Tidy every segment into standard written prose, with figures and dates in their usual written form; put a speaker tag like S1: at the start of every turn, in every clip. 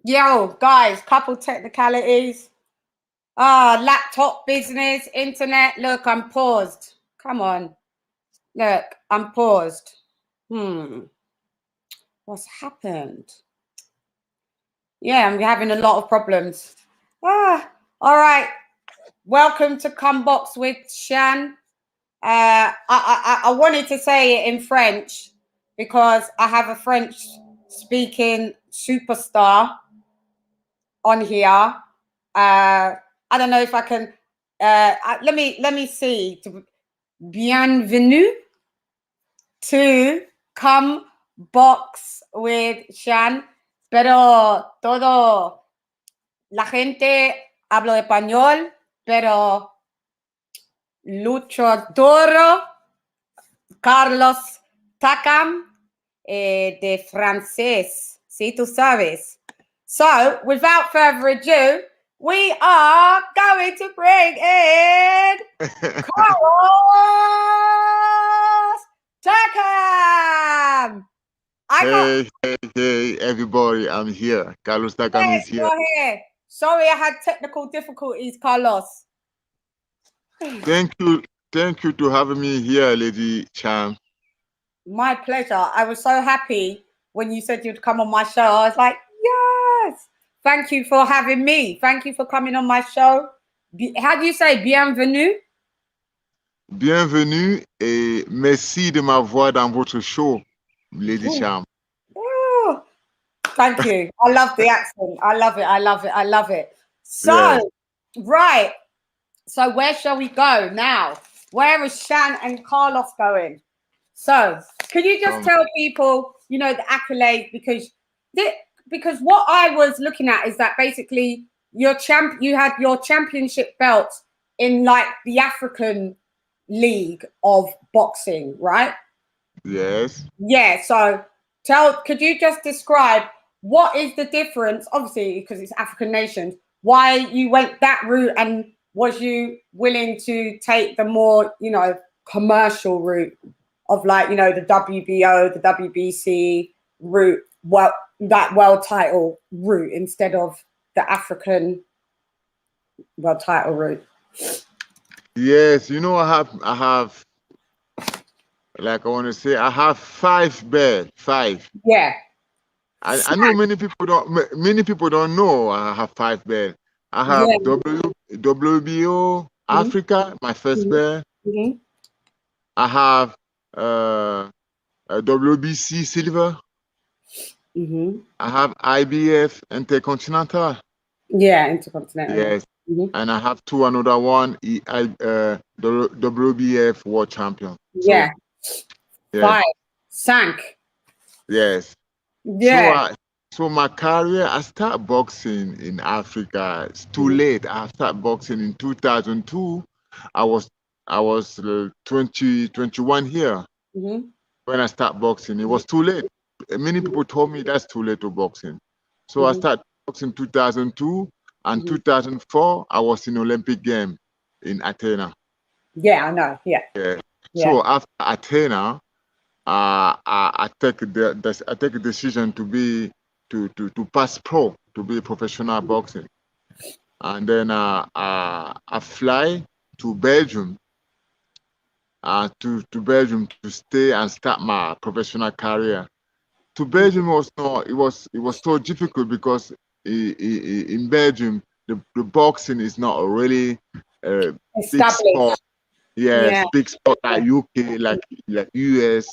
S1: Yo, guys, couple technicalities. Laptop business, internet. Look, I'm paused. Come on. Look, I'm paused. What's happened? Yeah, I'm having a lot of problems. All right. Welcome to Come Box with CHANN. I wanted to say it in French because I have a French speaking superstar on here. I don't know if I can. Let me see. Bienvenue to Come Box with CHANN, pero todo la gente habla español, pero luchador Carlos TAKAM de francés, si tú sabes. So, without further ado, we are going to bring in Carlos TAKAM.
S2: Hey, everybody, I'm here. Carlos Takam is here.
S1: You're here. Sorry, I had technical difficulties, Carlos.
S2: Thank you to having me here, Lady Cham.
S1: My pleasure. I was so happy when you said you'd come on my show. I was like, yes. Thank you for having me. Thank you for coming on my show. How do you say bienvenue?
S2: Bienvenue et merci de m'avoir dans votre show, Lady Cham.
S1: Oh, thank you. I love the accent. I love it. I love it. I love it. So,
S2: Yes.
S1: right. So where shall we go now? Where is Shan and Carlos going? So, could you just tell people, you know, the accolades, because what I was looking at is that basically you had your championship belt in like the African League of Boxing, right?
S2: Yes.
S1: Yeah. So could you just describe what is the difference? Obviously, because it's African nations, why you went that route, and was you willing to take the more, you know, commercial route of like, you know, the WBO, the WBC route, that world title route instead of the African world title route?
S2: Yes, you know, I have like I want to say I have 5 belts. 5.
S1: Yeah.
S2: I know many people don't know I have 5 belts. I have WBO Africa, my first belt. I have a WBC silver. I have IBF Intercontinental.
S1: Yeah, Intercontinental.
S2: Yes. And I have another one, WBF World Champion.
S1: Yeah.
S2: So,
S1: 5. Sank.
S2: Yes.
S1: Yeah.
S2: So my career, I started boxing in Africa. It's too late. I started boxing in 2002. I was 21 here when I started boxing. It was too late. Many people told me that's too late to boxing. So I started boxing in 2002, and 2004 I was in Olympic game in Athena.
S1: Yeah, I know. Yeah.
S2: So after Athena, I take a decision to pass pro, to be professional boxing, and then I fly to Belgium, to Belgium to stay and start my professional career. To Belgium it was so difficult because in Belgium the boxing is not really big sport. Yes, big sport like UK, like US.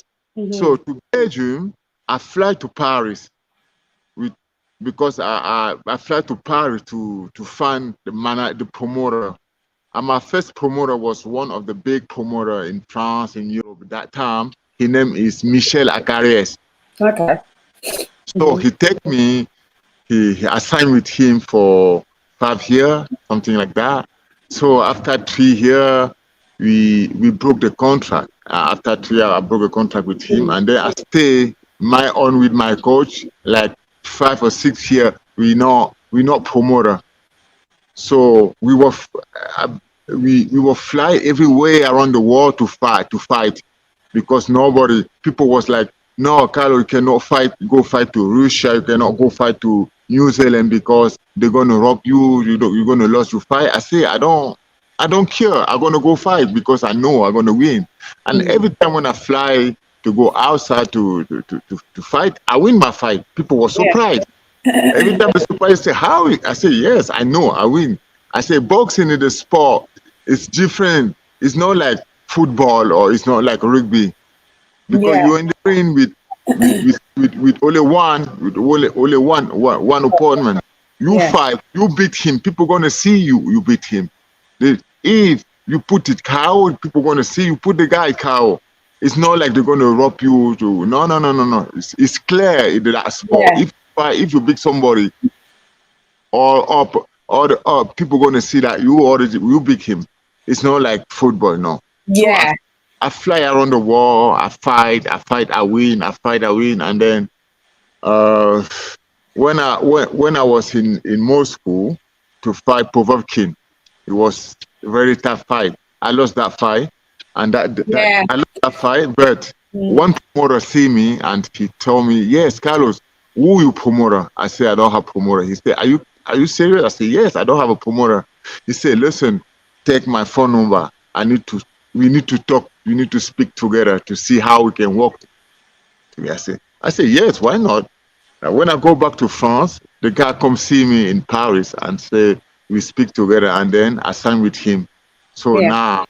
S2: So to Belgium, I fly to Paris because I fly to Paris to find the promoter. And my first promoter was one of the big promoter in France and Europe at that time. His name is Michel Acaries.
S1: Okay.
S2: So he take me, I signed with him for 5 years, something like that. So after 3 years, we broke the contract. After 3 years, I broke a contract with him, and then I stay my own with my coach like 5 or 6 years. We not promoter. So we were fly everywhere around the world to fight, because people was like, no, Carlo, you cannot go fight to Russia, you cannot go fight to New Zealand because they're gonna rob you. You're gonna lose your fight. I say I don't care. I'm gonna go fight because I know I'm gonna win. And every time when I fly to go outside to fight, I win my fight. People were surprised. Every time they surprised, say how? I say yes, I know I win. I say boxing is a sport. It's different. It's not like football or it's not like rugby because you're in the ring with only one opponent. You fight, you beat him. People gonna see you beat him. If you put it KO, people gonna see you put the guy KO. It's not like they're gonna rob you to no. It's clear in that sport. If you beat somebody or people gonna see that you beat him. It's not like football, no. So I fly around the world, I fight, I win, I win, and then when I was in Moscow to fight Povetkin, it was a very tough fight. I lost that fight, and I lost that fight. But one promoter see me and he told me, "Yes, Carlos, who you promoter?" I said, "I don't have promoter." He said, Are you serious?" I said, "Yes, I don't have a promoter." He said, "Listen, take my phone number. We need to talk. We need to speak together to see how we can work together." I said, "Yes, why not?" When I go back to France, the guy come see me in Paris and say we speak together, and then I sign with him. So now,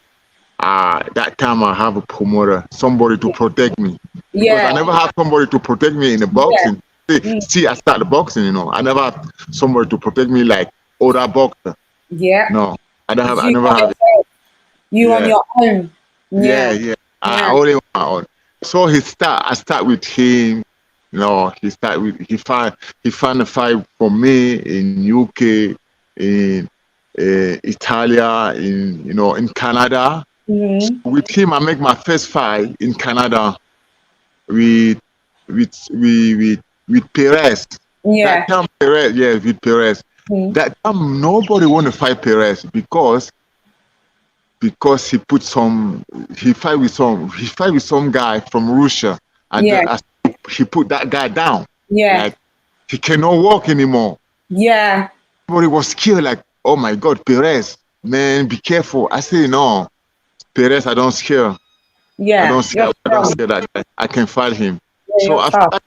S2: that time I have a promoter, somebody to protect me, because I never have somebody to protect me in the boxing. See, I started boxing, I never have somebody to protect me like other boxer. No, I don't have. I never have.
S1: You on your own.
S2: I only on my own. So I start with him. He found a fight for me in UK, in Italia, in Canada. So with him, I make my first fight in Canada with Perez. That time Perez, with Perez. That time nobody want to fight Perez because he fight with some guy from Russia, and he put that guy down. Like he cannot walk anymore. Everybody was scared, like, oh my God, Perez, man, be careful. I say no, Perez, I don't scare. I don't scare that guy. I can fight him. So I fly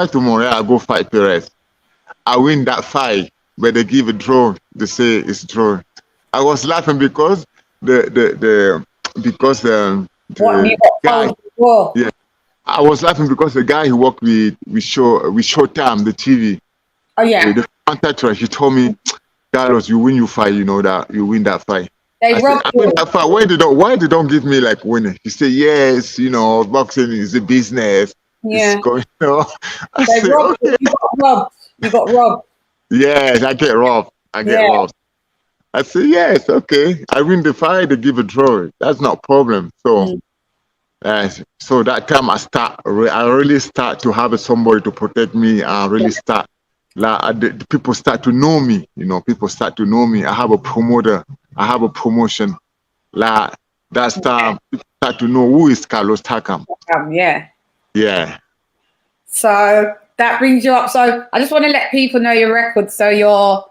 S2: to Montreal. I go fight Perez. I win that fight, but they give a draw. They say it's draw. I was laughing because the guy. I was laughing because the guy who worked with Showtime, the TV. The contractor, he told me, "Carlos, you win your fight. You know that you win that fight." I said, "I win that fight. Why they don't give me like winning?" He said, "Yes, boxing is a business. It's going, I said, "Okay."
S1: You got robbed.
S2: Yes, I get robbed. Robbed. I said, "Yes, okay. I win the fight. They give a draw. That's not a problem." So, so that time I really start to have somebody to protect me. I really start. Like the people start to know me. People start to know me. I have a promoter. I have a promotion. Like that's time people start to know who is Carlos TAKAM. Yeah.
S1: So that brings you up. So I just want to let people know your record. So you're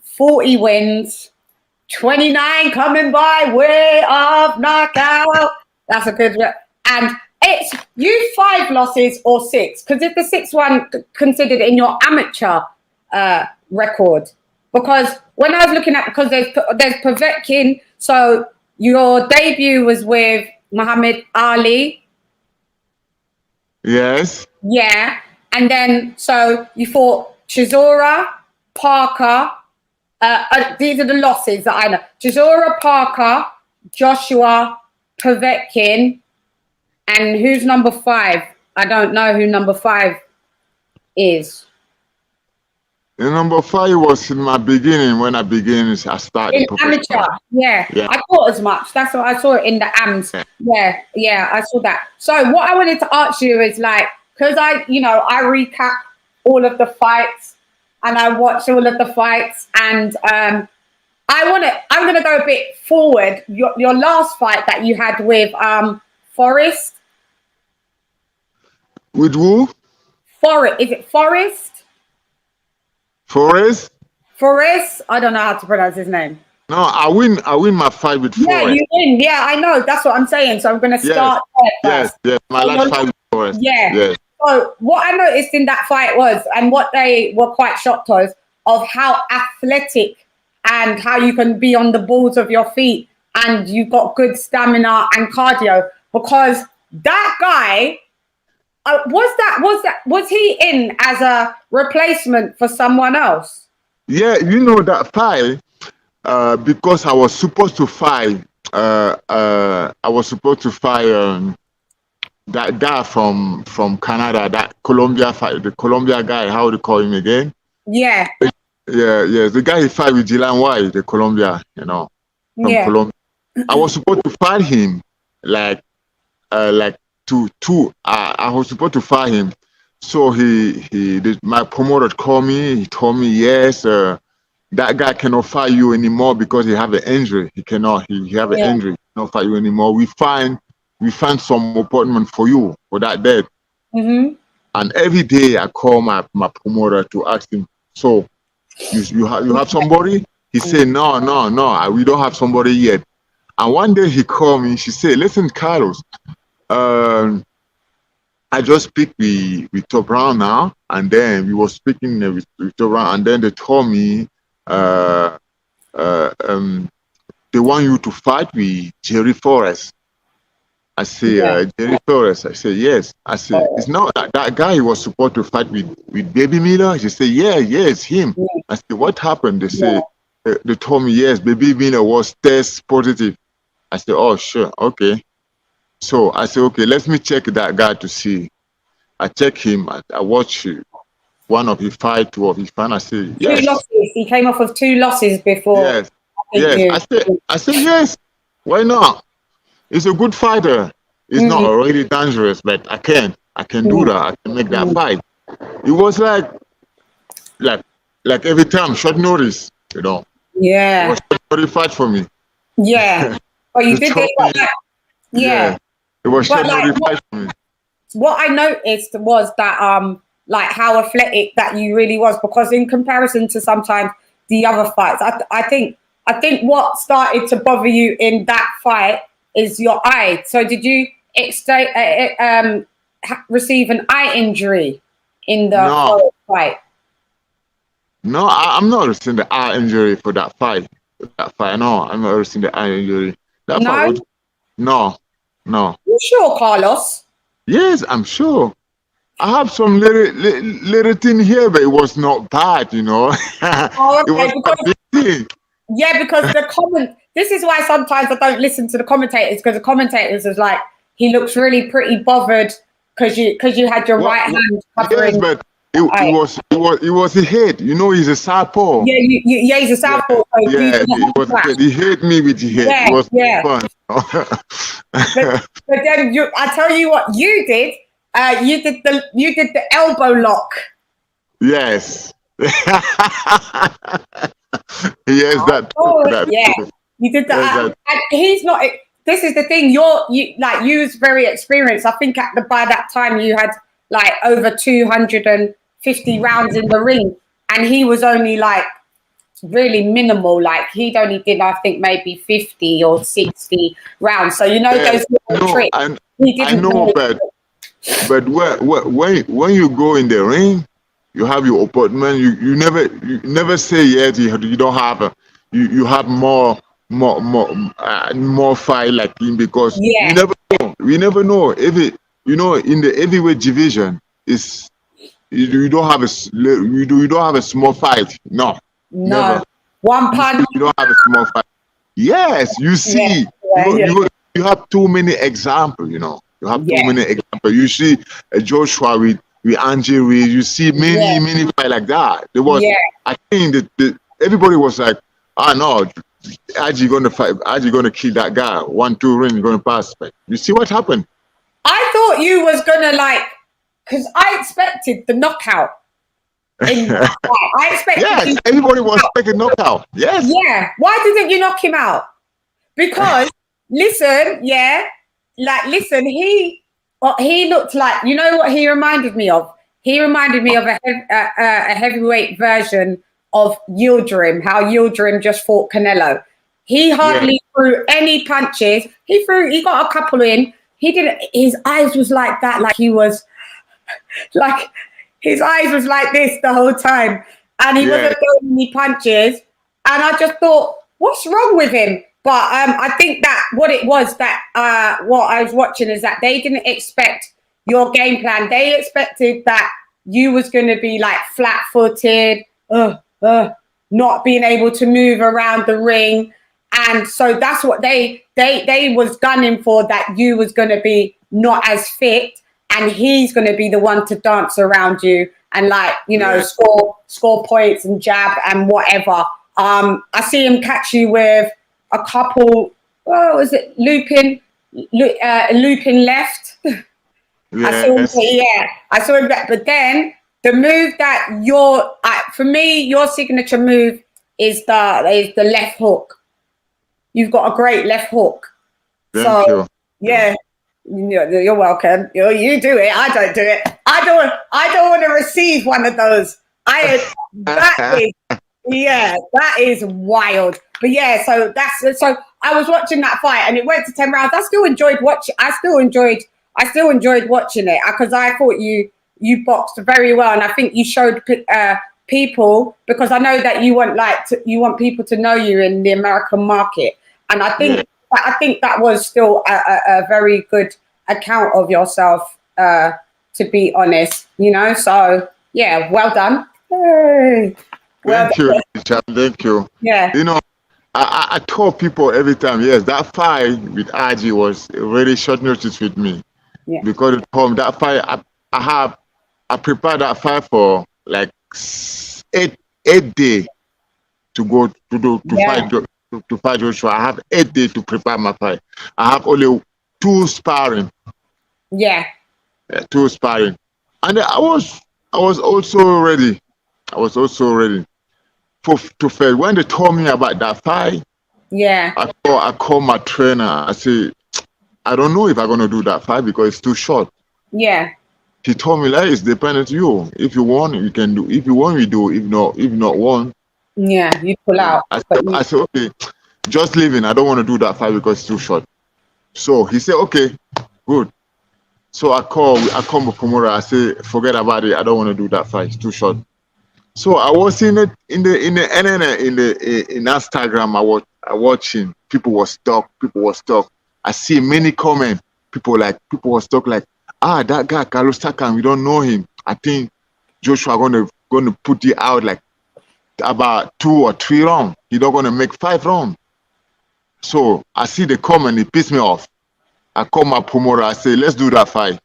S1: 40 wins, 29 coming by way of knockout. That's a good and it's you 5 losses or 6, because if the 6th one considered in your amateur record, because when I was looking at, because there's Povetkin, so your debut was with Muhammad Ali.
S2: Yes.
S1: Yeah. And then, so you fought Chisora, Parker. These are the losses that I know. Chisora, Parker, Joshua, Povetkin. And who's number 5? I don't know who number 5 is.
S2: The number 5 was in my beginning. When I began, I started.
S1: In amateur, yeah. I thought as much. That's what I saw it in the AMs. Yeah, I saw that. So what I wanted to ask you is like, because I recap all of the fights and I watch all of the fights, and I'm gonna go a bit forward. Your last fight that you had with Forrest.
S2: With who?
S1: Forest. Is it Forest?
S2: Forrest?
S1: Forest? I don't know how to pronounce his name.
S2: No, I win my fight with
S1: Yeah,
S2: Forrest.
S1: you win. Yeah, I know. That's what I'm saying. So I'm going to start there first.
S2: Yes. My last fight with Forrest.
S1: Yeah.
S2: Yes.
S1: So what I noticed in that fight was, and what they were quite shocked of how athletic and how you can be on the balls of your feet and you've got good stamina and cardio. Because that guy, was he in as a replacement for someone else?
S2: Yeah, you know that fight, because I was supposed to fight. That guy from Canada, that Colombia fight, the Colombia guy. How do you call him again?
S1: Yeah.
S2: Yeah, the guy he fight with Dylan White, the Colombia, from Colombia. I was supposed to fight him, like two. I was supposed to fight him. So my promoter called me. He told me, yes, that guy cannot fight you anymore because he have an injury. He cannot. He have an injury. He cannot fight you anymore. We find some appointment for you for that day.
S1: Mm-hmm.
S2: And every day I call my promoter to ask him, so you have somebody? He said, no, we don't have somebody yet. And one day he called me. She said, listen, Carlos, I just speak with Top Brown now, and then we were speaking with Top Brown, and then they told me they want you to fight with Jerry Forrest. I say, Jerry Forrest. I say, yes. I say, it's not that guy who was supposed to fight with Baby Miller. She said, yeah, it's him. I said, what happened? They say, they told me, yes, Baby Miller was test positive. I said, oh, sure, okay. So I said, okay, let me check that guy to see. I check him. I watch one of his fight, two of his fight. I say, yes.
S1: 2 losses. He came off of 2 losses before.
S2: Yes. I said, yes. Why not? He's a good fighter. He's not already dangerous, but I can do that. I can make that fight. It was like every time, short notice, Yeah. It was short notice fight for me.
S1: Yeah. Oh, you did it. Yeah.
S2: It was short notice fight for me.
S1: What I noticed was that like how athletic that you really was, because in comparison to sometimes the other fights, I think what started to bother you in that fight is your eye. So did you receive an eye injury in the fight?
S2: No, I'm not receiving the eye injury for that fight. No, I'm not receiving the eye injury. That fight was, no.
S1: You sure, Carlos?
S2: Yes, I'm sure. I have some little thing here, but it was not bad,
S1: Oh, okay. Because this is why sometimes I don't listen to the commentators, because the commentators is like, he looks really pretty bothered because you had your right hand covering.
S2: Yes, but it was a hit. He's a southpaw.
S1: Yeah, he's a southpaw.
S2: He hit me with the hit. It was fun.
S1: but then I tell you what you did. You did the elbow lock.
S2: Yes. Yes, that.
S1: You did that. And he's not. This is the thing. You was very experienced. I think by that time you had like over 250 rounds in the ring, and he was only like really minimal. Like he'd only did, I think, maybe 50 or 60 rounds. So those little tricks.
S2: I know, but when you go in the ring, you have your opponent. You never say yes. You don't have you have more fight like him, because you never know. We never know if it. In the heavyweight division, you don't have a small fight. No. Never.
S1: One punch.
S2: You don't have a small fight. Yes, you see. You have too many examples. You have too many examples. You see Joshua with Angie Reed. You see many fight like that. There was, I think that everybody was like, no, Angie gonna fight. Angie gonna kill that guy. 1-2 ring, gonna pass. But you see what happened?
S1: I thought you was gonna because I expected the knockout. I expected.
S2: Yes, everybody was expecting knockout. Yes.
S1: Yeah. Why didn't you knock him out? Because listen, he looked like, what he reminded me of? he reminded me of a heavyweight version of Yildirim, how Yildirim just fought Canelo. He hardly threw any punches. He got a couple in. He didn't, his eyes was like that, like he was, like his eyes was like this the whole time. And he wasn't throwing any punches. And I just thought, what's wrong with him? But I think that what it was that what I was watching is that they didn't expect your game plan. They expected that you was going to be like flat-footed, not being able to move around the ring. And so that's what they was gunning for, that you was going to be not as fit, and he's going to be the one to dance around you and, like, you know, score points and jab and whatever. I see him catch you with a couple, what was it, looping left. I saw him back. But then the move that for me, your signature move is the left hook. You've got a great left hook.
S2: Thank you.
S1: Yeah, you're welcome. You do it. I don't do it. I don't want to receive one of those. That is wild. But yeah, so I was watching that fight and it went to 10 rounds. I still enjoyed watching it because I thought you boxed very well, and I think you showed people, because I know that you want people to know you in the American market, and I think that was still a very good account of yourself, to be honest, you know. So yeah, well done. Hey.
S2: Thank you, Chan. Thank you.
S1: Yeah.
S2: You know, I tell people every time, yes, that fight with RG was really short notice with me. Yeah. Because that fight, I prepared that fight for like 8 days to go to fight Joshua. I have 8 days to prepare my fight. I have only 2 sparring.
S1: Yeah.
S2: 2 sparring, and I was also ready. To fight. When they told me about that fight, I called my trainer. I said, I don't know if I'm gonna do that fight because it's too short. Yeah. He told me, like, it's dependent on you. If you want, you can do. If you want, we do. If not want.
S1: Yeah, you pull out.
S2: I said, okay, just leaving. I don't want to do that fight because it's too short. So he said, okay, good. So I call Mufumura. I say, forget about it. I don't want to do that fight. It's too short. So I was in Instagram. I watching. People was stuck. I see many comments. People was stuck like, that guy Carlos TAKAM, we don't know him. I think Joshua gonna put you out like about 2 or 3 rounds. He not gonna make 5 rounds. So I see the comment. It pissed me off. I call my promoter. I say, let's do that fight.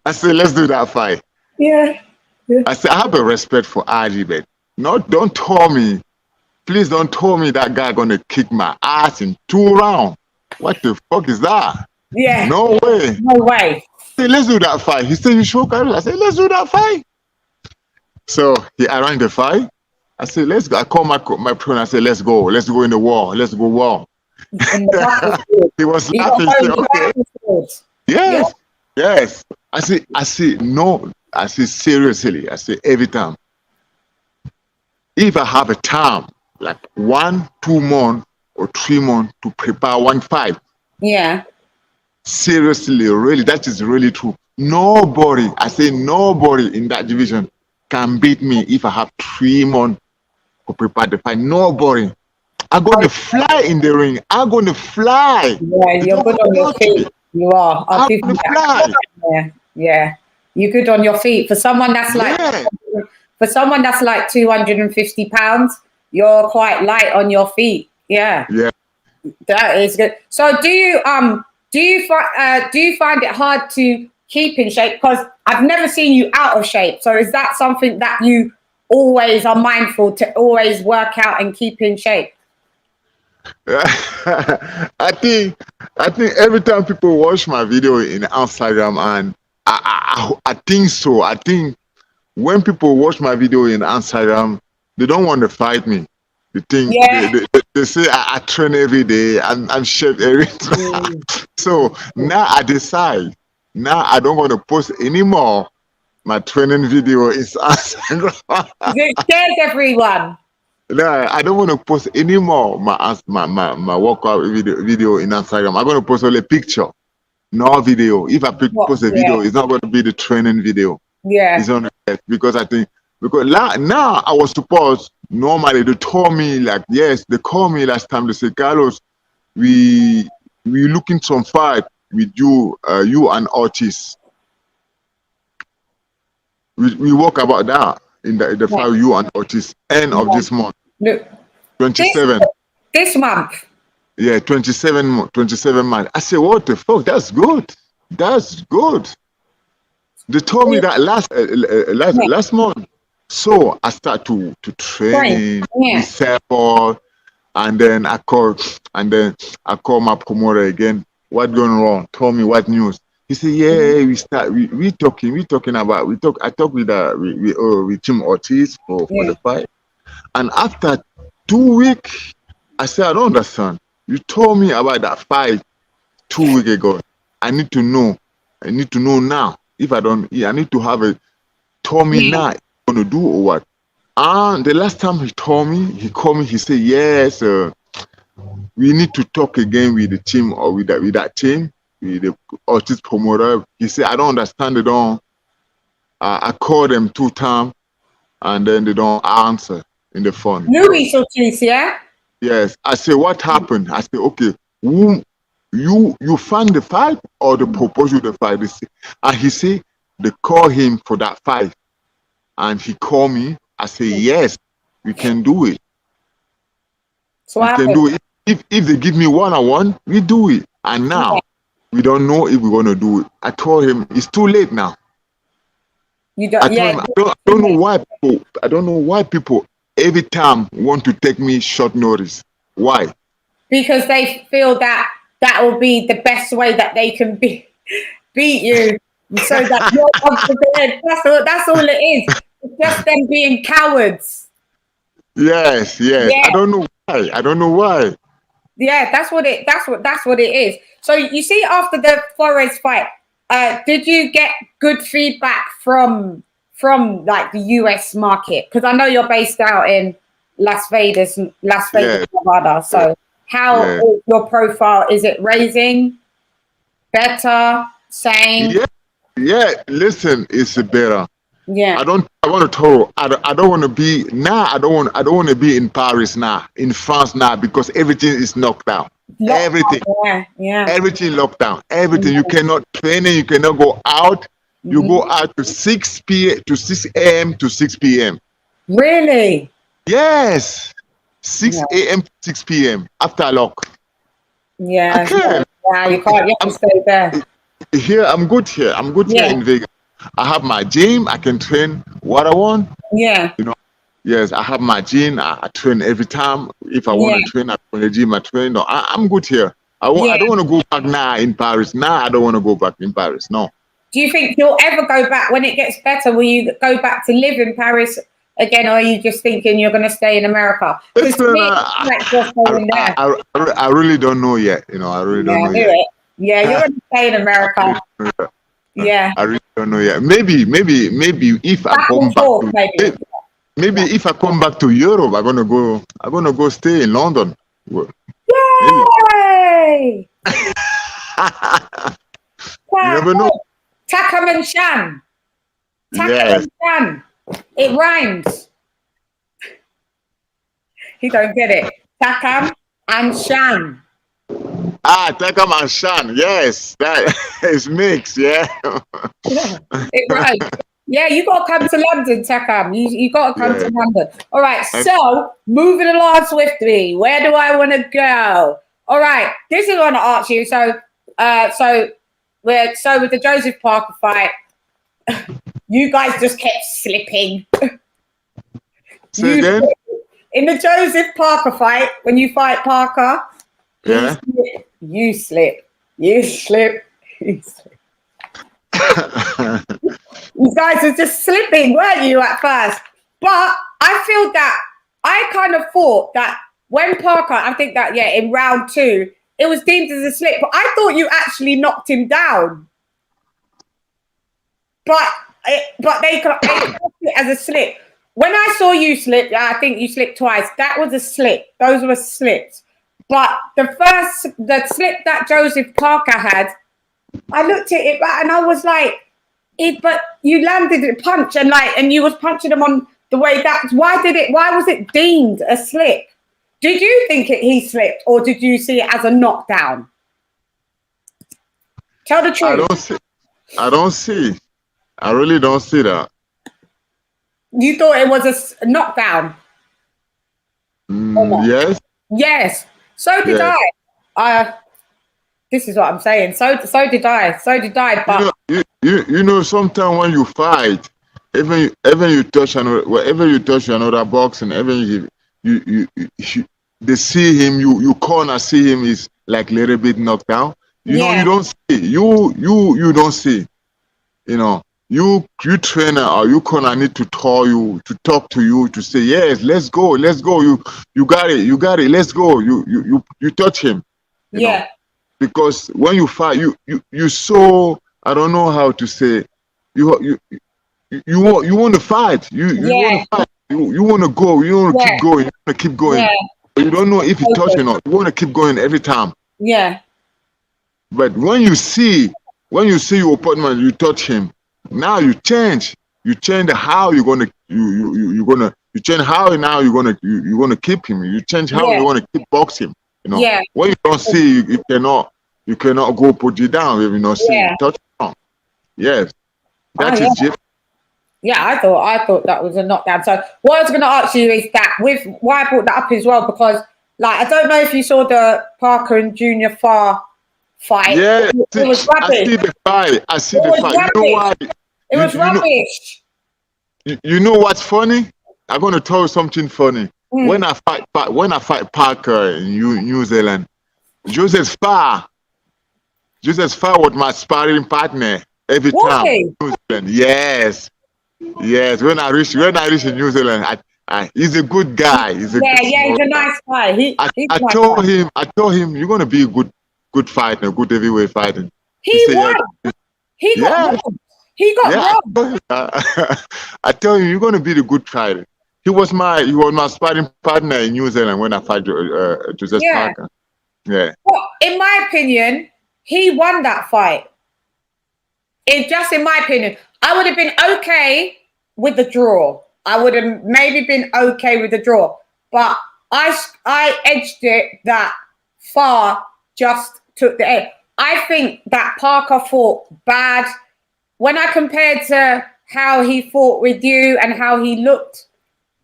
S2: I say, let's do that fight. Yeah. I say, I have a respect for RG, but don't tell me, please don't tell me that guy gonna kick my ass in 2 rounds. What the fuck is that? Yeah. No way.
S1: No way.
S2: I say, let's do that fight. He said, you sure, Carlos? I said, let's do that fight. So he arranged the fight. I said, let's go. I called my trainer. I said, let's go. Let's go in the war. Let's go war. He was laughing. He said, okay. Yes. Yes. I say, no. I say, seriously. I say, every time. If I have a time, like 1, 2 months or 3 months to prepare one fight. Yeah. Seriously, really, that is really true. Nobody in that division can beat me if I have 3 months to prepare the fight. Nobody. I'm going to fly in the ring. I'm going to fly. Yeah,
S1: you're good on your feet. You are.
S2: I'm going to fly.
S1: Yeah. You're good on your feet. For someone that's like 250 pounds, you're quite light on your feet. Yeah. Yeah. That is good. So do you find it hard to keep in shape? Because I've never seen you out of shape. So is that something that you always are mindful to always work out and keep in shape?
S2: I think every time people watch my video in Instagram, and I think so. I think when people watch my video in Instagram, they don't want to fight me. They think they say I train every day. I'm shaped every time. So now I decide Now I don't want to post anymore. My training video is Instagram.
S1: It scares everyone.
S2: No, I don't want to post anymore my workout video in Instagram. I'm going to post only a picture, no video. If I post a video, it's not going to be the training video.
S1: Yeah.
S2: It's on because I think now I was supposed normally they told me like yes they called me last time they said Carlos we looking some fight with you you and Otis. We work about that in the fight you and Otis end of this month.
S1: Look,
S2: 27.
S1: This month.
S2: Yeah, 27 months. I said, what the fuck? That's good. That's good. They told me that last month. So I start to train, sample, and then I call my promoter again. What going wrong? Told me what news. He said, yeah, we talking about I talk with Tim Ortiz for the fight. And after 2 weeks, I said, I don't understand. You told me about that fight 2 weeks ago. I need to know. I need to know now. If I don't, I need to have it. Told me now. Going to do or what? And the last time he told me, he called me. He said, yes, we need to talk again with the team or with that team, with the artist promoter. He said, I don't understand it all. I called them 2 times, and then they don't answer in the phone.
S1: Louis Ortiz, yeah?
S2: Yes. I said, what happened? I said, okay, you found the fight or the proposal the fight? And he said, they call him for that fight. And he called me. I said, yes, we can do it.
S1: So
S2: we can do it. If they give me one-on-one, we do it. And now, we don't know if we're going to do it. I told him, it's too late now.
S1: You don't,
S2: I don't know why people every time want to take me short notice. Why?
S1: Because they feel that will be the best way that they can beat you, so that you're unprepared. That's all it is. It's just them being cowards.
S2: Yes. I don't know why.
S1: Yeah, that's what it is. So you see, after the Flores fight, did you get good feedback from like the US market? Because I know you're based out in Las Vegas, Nevada. So how is your profile? Is it raising? Better? Same?
S2: Yeah. Listen, it's better.
S1: Yeah.
S2: I want to tell you, I don't want to be now. I don't want to be in Paris now, in France now, because everything is knocked down. Everything.
S1: Yeah.
S2: Everything locked down. Everything. You cannot train. You cannot go out. You go out to 6 a.m. to 6 p.m.
S1: Really?
S2: Yes. 6 a.m. to 6 p.m. after lock.
S1: Yeah.
S2: Okay.
S1: Yeah, you can't. You have to stay there.
S2: Here, I'm good here. I'm good here in Vegas. I have my gym. I can train what I want.
S1: Yeah.
S2: You know. Yes, I have my gym. I train every time. If I want to train, I go to the gym. I train. No, I'm good here. I don't want to go back now in Paris. Now I don't want to go back in Paris. No.
S1: Do you think you'll ever go back when it gets better? Will you go back to live in Paris again, or are you just thinking you're going to stay in America?
S2: Listen, I really don't know yet. You know, I really don't know yet.
S1: Yeah, you're going to stay in America. Yeah.
S2: I really don't know yet. Maybe if I come back. Maybe if I come back to Europe, I'm gonna go stay in London.
S1: Yay!
S2: You never know.
S1: TAKAM and CHANN. TAKAM and CHANN. It rhymes. He don't get it. TAKAM and CHANN.
S2: TAKAM and CHANN. Yes, that is mixed. Yeah.
S1: It rhymes. Yeah, you got to come to London, TAKAM. You got to come to London. All right, so moving along swiftly. Where do I want to go? All right, this is what I want to ask you. So with the Joseph Parker fight, you guys just kept slipping.
S2: Say again?
S1: In the Joseph Parker fight, when you fight Parker, you slip. You guys are just slipping, weren't you, at first? But I feel that I kind of thought that when Parker, I think that, in round 2, it was deemed as a slip. But I thought you actually knocked him down. but they classed it as a slip. When I saw you slip, I think you slipped twice. That was a slip. Those were slips. But the slip that Joseph Parker had, I looked at it and I was like, but you landed a punch and you was punching him on the way that. Why was it deemed a slip? Did you think he slipped, or did you see it as a knockdown? Tell the truth.
S2: I don't see. I really don't see that.
S1: You thought it was a knockdown?
S2: Yes.
S1: Yes. So did I. This is what I'm saying. So did I. But
S2: you know, sometimes when you fight, even you touch another, wherever you touch another box, and even you they see him, you corner see him is like a little bit knocked down. You know, you don't see. You don't see. You know, you trainer or you corner need to talk to you to say yes, let's go. You got it, let's go. You touch him. You know? Because when you fight, you so, I don't know how to say, you want to fight. You want to fight. You want to go. You want to keep going. You want to keep going. But you don't know if you touch or not. You want to keep going every time.
S1: Yeah.
S2: But when you see your opponent, you touch him. Now you change. You change how you're gonna you change how now you're gonna keep him. You change how you wanna keep boxing. You know, when you don't see, you cannot go put you down if you not see touch down. Yes, that is it.
S1: Yeah, I thought that was a knockdown. So what I was going to ask you is that with why I brought that up as well, because like I don't know if you saw the Parker and Junior Farr fight.
S2: Yeah,
S1: it was rubbish.
S2: I see the fight. You know why?
S1: It was rubbish.
S2: You know what's funny? I'm going to tell you something funny. When I fight Parker in New Zealand, Joseph Farr was my sparring partner every time. In New Zealand. Yes. When I reach in New Zealand, he's a good guy. He's a
S1: nice guy.
S2: I told him, you're gonna be a good fighter, good heavyweight fighter.
S1: He won. He got robbed. He got robbed.
S2: I tell you, you're gonna be the good fighter. He was my sparring partner in New Zealand when I fight Joseph Parker. Yeah.
S1: Well, in my opinion, he won that fight. In my opinion, I would have been okay with the draw. I would have maybe been okay with the draw, but I edged it that Farr just took the edge. I think that Parker fought bad. When I compared to how he fought with you and how he looked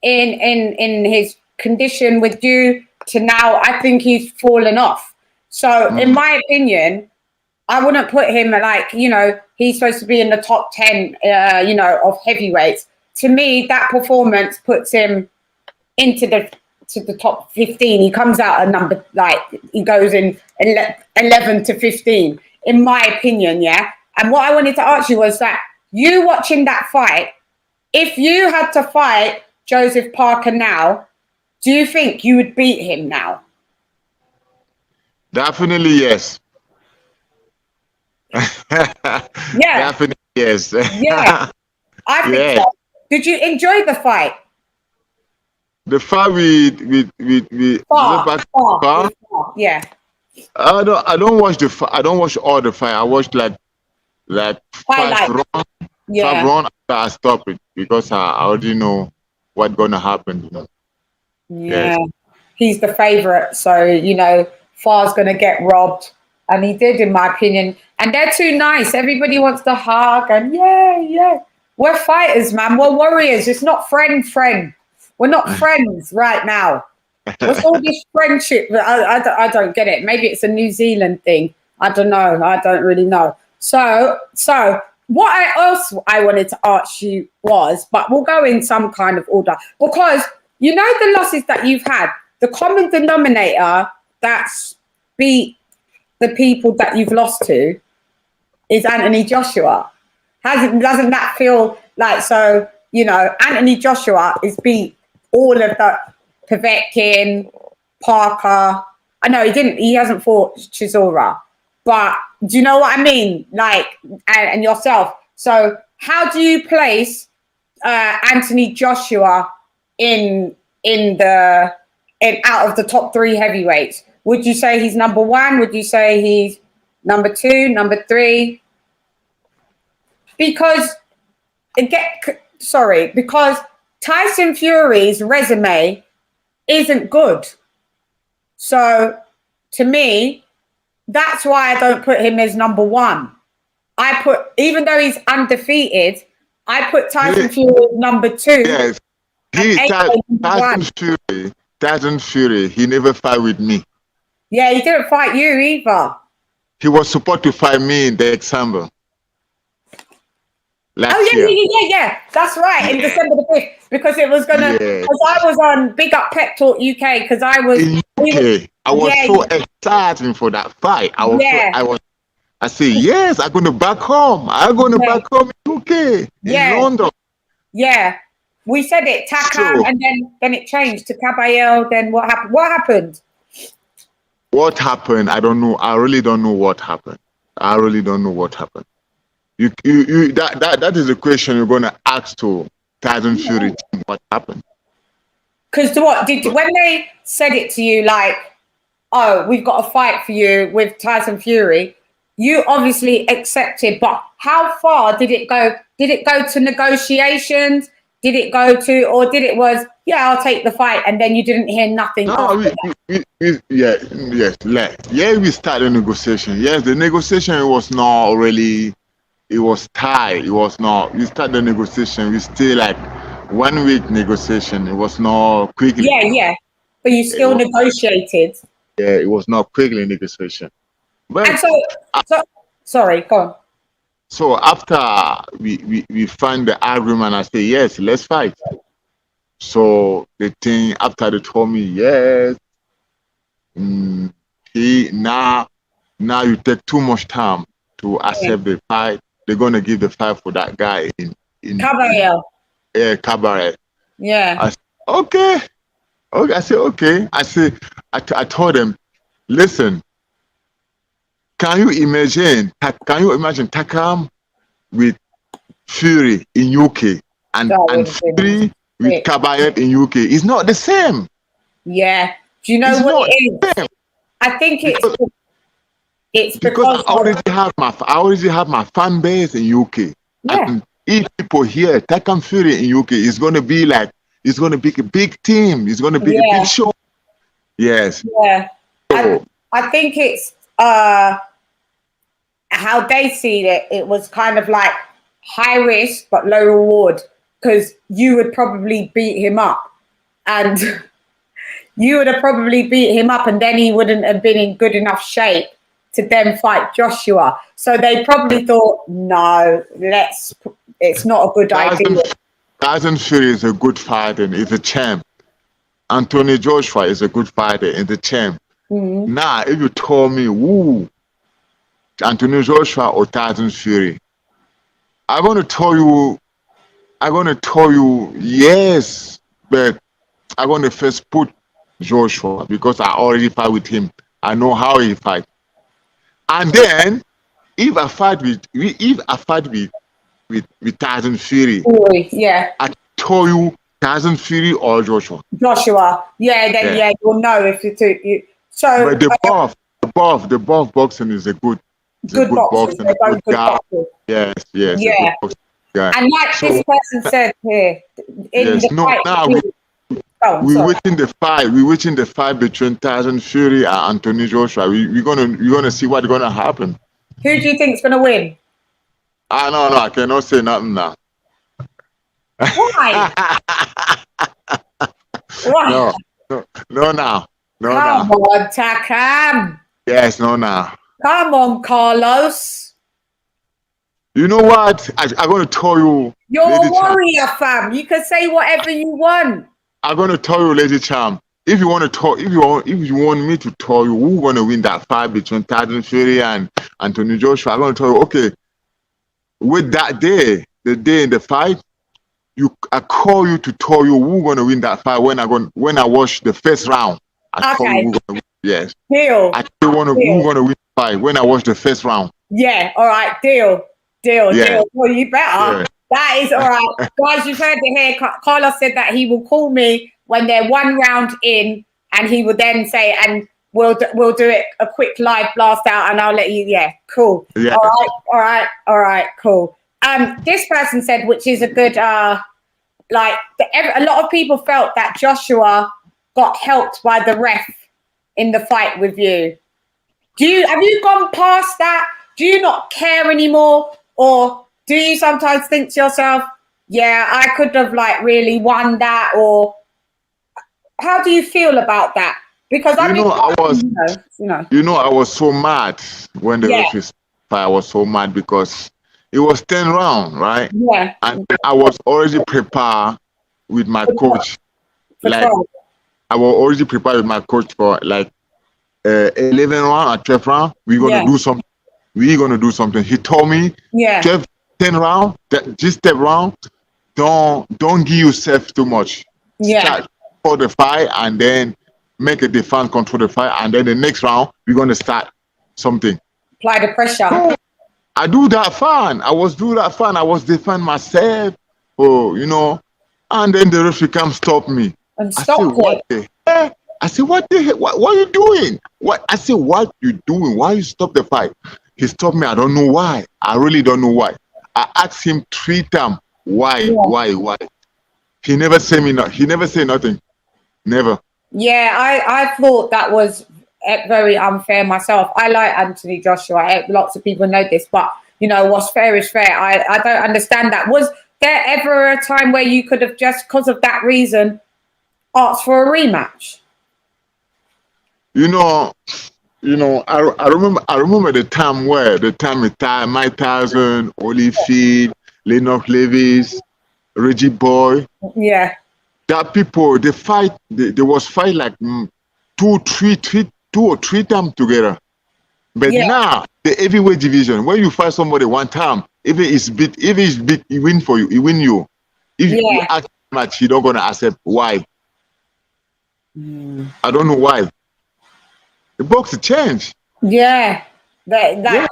S1: in his condition with you to now, I think he's fallen off. So in my opinion, I wouldn't put him like, you know, he's supposed to be in the top 10, you know, of heavyweights. To me, that performance puts him into the top 15. He comes out a number, like he goes in 11 to 15, in my opinion, yeah? And what I wanted to ask you was that you watching that fight, if you had to fight Joseph Parker now, do you think you would beat him now?
S2: Definitely yes. Definitely yes.
S1: I think so. Did you enjoy the fight?
S2: The fight with
S1: Farr? Yeah.
S2: I don't watch the fight. I don't watch all the fight. I watched like 5 rounds. 5 rounds. I stop it because I already know what's gonna happen. You know.
S1: Yeah. He's the favorite, so you know Farr's gonna get robbed. And he did, in my opinion. And they're too nice. Everybody wants to hug and We're fighters, man. We're warriors. It's not friend. We're not friends right now. What's all this friendship? I don't get it. Maybe it's a New Zealand thing. I don't know. I don't really know. So what I wanted to ask you was, but we'll go in some kind of order. Because you know the losses that you've had, the common denominator that's beat the people that you've lost to is Anthony Joshua. Doesn't that feel like, so, you know, Anthony Joshua is beat all of the Povetkin, Parker. I know he hasn't fought Chisora, but do you know what I mean? Like, and yourself. So how do you place Anthony Joshua in out of the top 3 heavyweights? Would you say he's number 1? Would you say he's number 2, number 3? Because because Tyson Fury's resume isn't good. So to me, that's why I don't put him as number 1. Even though he's undefeated, I put Tyson Fury as number 2.
S2: Yes. Tyson Fury, he never fight with me.
S1: Yeah, he didn't fight you either.
S2: He was supposed to fight me in the example.
S1: Yeah. That's right. In December the 5th, because it was gonna. Because I was on Big Up Pep Talk UK. Because I was.
S2: I was so excited for that fight. I said, yes, I'm gonna back home. I'm gonna back home in UK, in London. Yeah.
S1: We said it, TAKAM, and then it changed to Caballero. Then what happened? What happened?
S2: What happened? I don't know. I really don't know what happened. I really don't know what happened. That is a question you're gonna ask to Tyson Fury. What happened?
S1: Because when they said it to you, like, oh, we've got a fight for you with Tyson Fury, you obviously accepted. But how far did it go? Did it go to negotiations? Did it go to, or did it was, yeah, I'll take the fight, and then you didn't hear nothing?
S2: No, we started negotiation. Yes, the negotiation was not really. It was tight. It was not. We started the negotiation. We still like 1 week negotiation. It was not quickly.
S1: Yeah. But you still negotiated.
S2: Yeah, it was not quickly negotiation. But
S1: and so sorry, go on.
S2: So after we find the agreement, I say yes, let's fight. So the thing after they told me yes, now you take too much time to accept the fight. They're gonna give the fight for that guy in
S1: Caballero.
S2: Caballero.
S1: Yeah.
S2: I said, okay. I said okay. I told them, listen. Can you imagine TAKAM with Fury in UK and Fury with Caballero in UK? It's not the same.
S1: Yeah. Do you know what it is? I think it's because
S2: I already have my fan base in UK.
S1: Yeah.
S2: And if people hear TAKAM Fury in UK, it's gonna be a big team. It's gonna be a big show. Yes.
S1: Yeah. So, I think it's how they see it. It was kind of like high risk but low reward, because you would probably beat him up, and and then he wouldn't have been in good enough shape to then fight Joshua. So they probably thought, no, it's not a good idea.
S2: Tyson Fury is a good fighter. He's a champ. Anthony Joshua is a good fighter and the champ.
S1: Mm-hmm.
S2: Now, if you told me, who, Anthony Joshua or Tyson Fury, I'm gonna tell you yes, but I'm gonna first put Joshua because I already fight with him. I know how he fights. And then if I fight with Tyson Fury,
S1: yeah,
S2: I tell you Tyson Fury or Joshua.
S1: Then you'll know if you do. So,
S2: but the buff boxing is a good boxing. Good guy. Yes,
S1: yeah.
S2: Guy.
S1: And like this person said here, we're
S2: watching the fight between Tyson Fury and Anthony Joshua. We're gonna see what's gonna happen.
S1: Who do you think's gonna win?
S2: No, I cannot say nothing now.
S1: Why? Why?
S2: No, now.
S1: Come on, TAKAM.
S2: Yes, no, now.
S1: Come on, Carlos.
S2: You know what? I'm gonna tell you.
S1: You're a warrior, fam. You can say whatever you want.
S2: I'm gonna tell you, Lady Charm. If you want me to tell you who's gonna win that fight between Tyson Fury and Anthony Joshua, I'm gonna tell you, okay. With that day, the day in the fight, I call you to tell you who's gonna win that fight when I watch the first round. I call you who's gonna win. Yes.
S1: Deal.
S2: I tell you who's gonna win the fight when I watch the first round.
S1: Yeah. All right. Deal. Deal,
S2: Yeah.
S1: deal. Well, you better.
S2: Yeah.
S1: That is all right. Guys, you've heard it here. Carlos said that he will call me when they're one round in, and he will then say, and we'll do it a quick live blast out, and I'll let you. Yeah, cool.
S2: Yeah.
S1: All right, cool. This person said, which is a good like a lot of people felt that Joshua got helped by the ref in the fight with you. Have you gone past that? Do you not care anymore? Or do you sometimes think to yourself, yeah, I could have like really won that? Or how do you feel about that? Because I
S2: was so mad when the referee fight. I was so mad because it was 10 rounds, right?
S1: Yeah.
S2: And I was already prepared with my coach. I was already prepared with my coach for like 11 round or 12 round. We're gonna do something. We're gonna do something. He told me, 10 round, just 10 round, don't give yourself too much. Start for the fight and then make a defense, control the fight, and then the next round we're gonna start something.
S1: Apply the pressure.
S2: So, I do that fine. I was defend myself, and then the referee come stop me.
S1: And stop it.
S2: I said, what the heck? What are you doing? I said, what you doing? Why you stop the fight? He stopped me. I don't know why. I really don't know why. I asked him 3 times, why? He never said me no. He never said nothing. Never.
S1: Yeah, I thought that was very unfair myself. I like Anthony Joshua. Lots of people know this, but what's fair is fair. I don't understand that. Was there ever a time where you could have just because of that reason asked for a rematch?
S2: I remember the time Mike Tyson, Holyfield, Lennox Lewis, Reggie Boy.
S1: Yeah.
S2: That people they fight. They was fight like 2 or 3 times together. But now the heavyweight division, when you fight somebody one time, if it's big, he win for you. He win you. If you ask much, he not gonna accept. Why? I don't know why. The box changed.
S1: Yeah,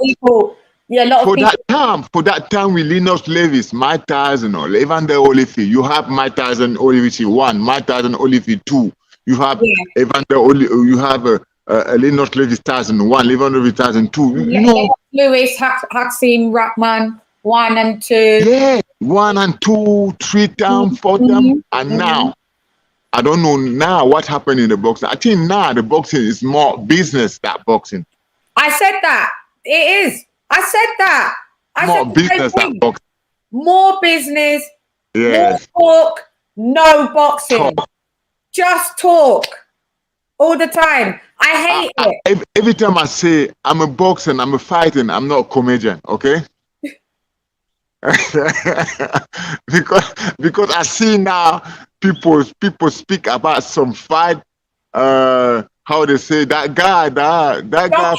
S1: people. Yeah, a lot of people.
S2: For that time with Lennox Lewis, Mike Tyson, or Evander Holyfield, you have Mike Tyson Holyfield 1, Mike Tyson Holyfield 2. You have Evander Holyfield. You have Lennox Lewis Tyson 1, Evander Lewis Tyson 2.
S1: Lewis, Hakeem Rahman 1 and 2.
S2: Yeah, 1 and 2, 3 times, 4 times, and now. I don't know now what happened in the boxing. I think now the boxing is more business than boxing.
S1: I said that. It is. I said that.
S2: More business than boxing.
S1: More business.
S2: Yes.
S1: More talk. No boxing. Just talk. All the time. I hate it.
S2: Every time I say I'm a boxer, I'm a fighting, I'm not a comedian, okay? because I see now people speak about some fight, how they say that guy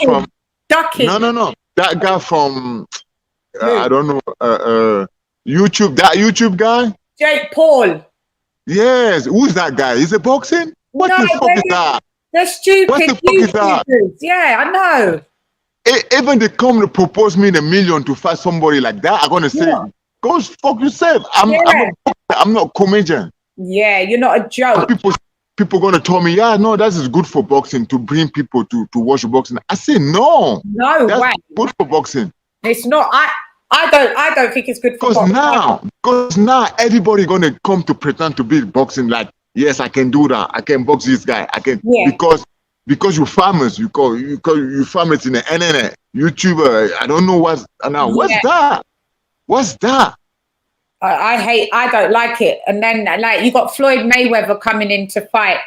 S2: from
S1: Ducking.
S2: No. That guy from I don't know YouTube, that YouTube guy?
S1: Jake Paul.
S2: Yes, who's that guy? Is it boxing? What the fuck is that?
S1: They're stupid.
S2: What the fuck is that?
S1: Yeah, I know.
S2: Even they come to propose me $1 million to fight somebody like that, I'm gonna say, go fuck yourself. I'm not a comedian.
S1: Yeah, you're not a joke.
S2: People gonna tell me, yeah, no, that is good for boxing to bring people to watch boxing. I say no.
S1: No
S2: that's
S1: way.
S2: Good for boxing.
S1: It's not. I don't think it's good for boxing.
S2: Because now everybody gonna come to pretend to be boxing like, yes, I can do that. I can box this guy. I can because you're famous. You famous in the internet, YouTuber. I don't know what's that. What's that?
S1: I don't like it. And then like you got Floyd Mayweather coming in to fight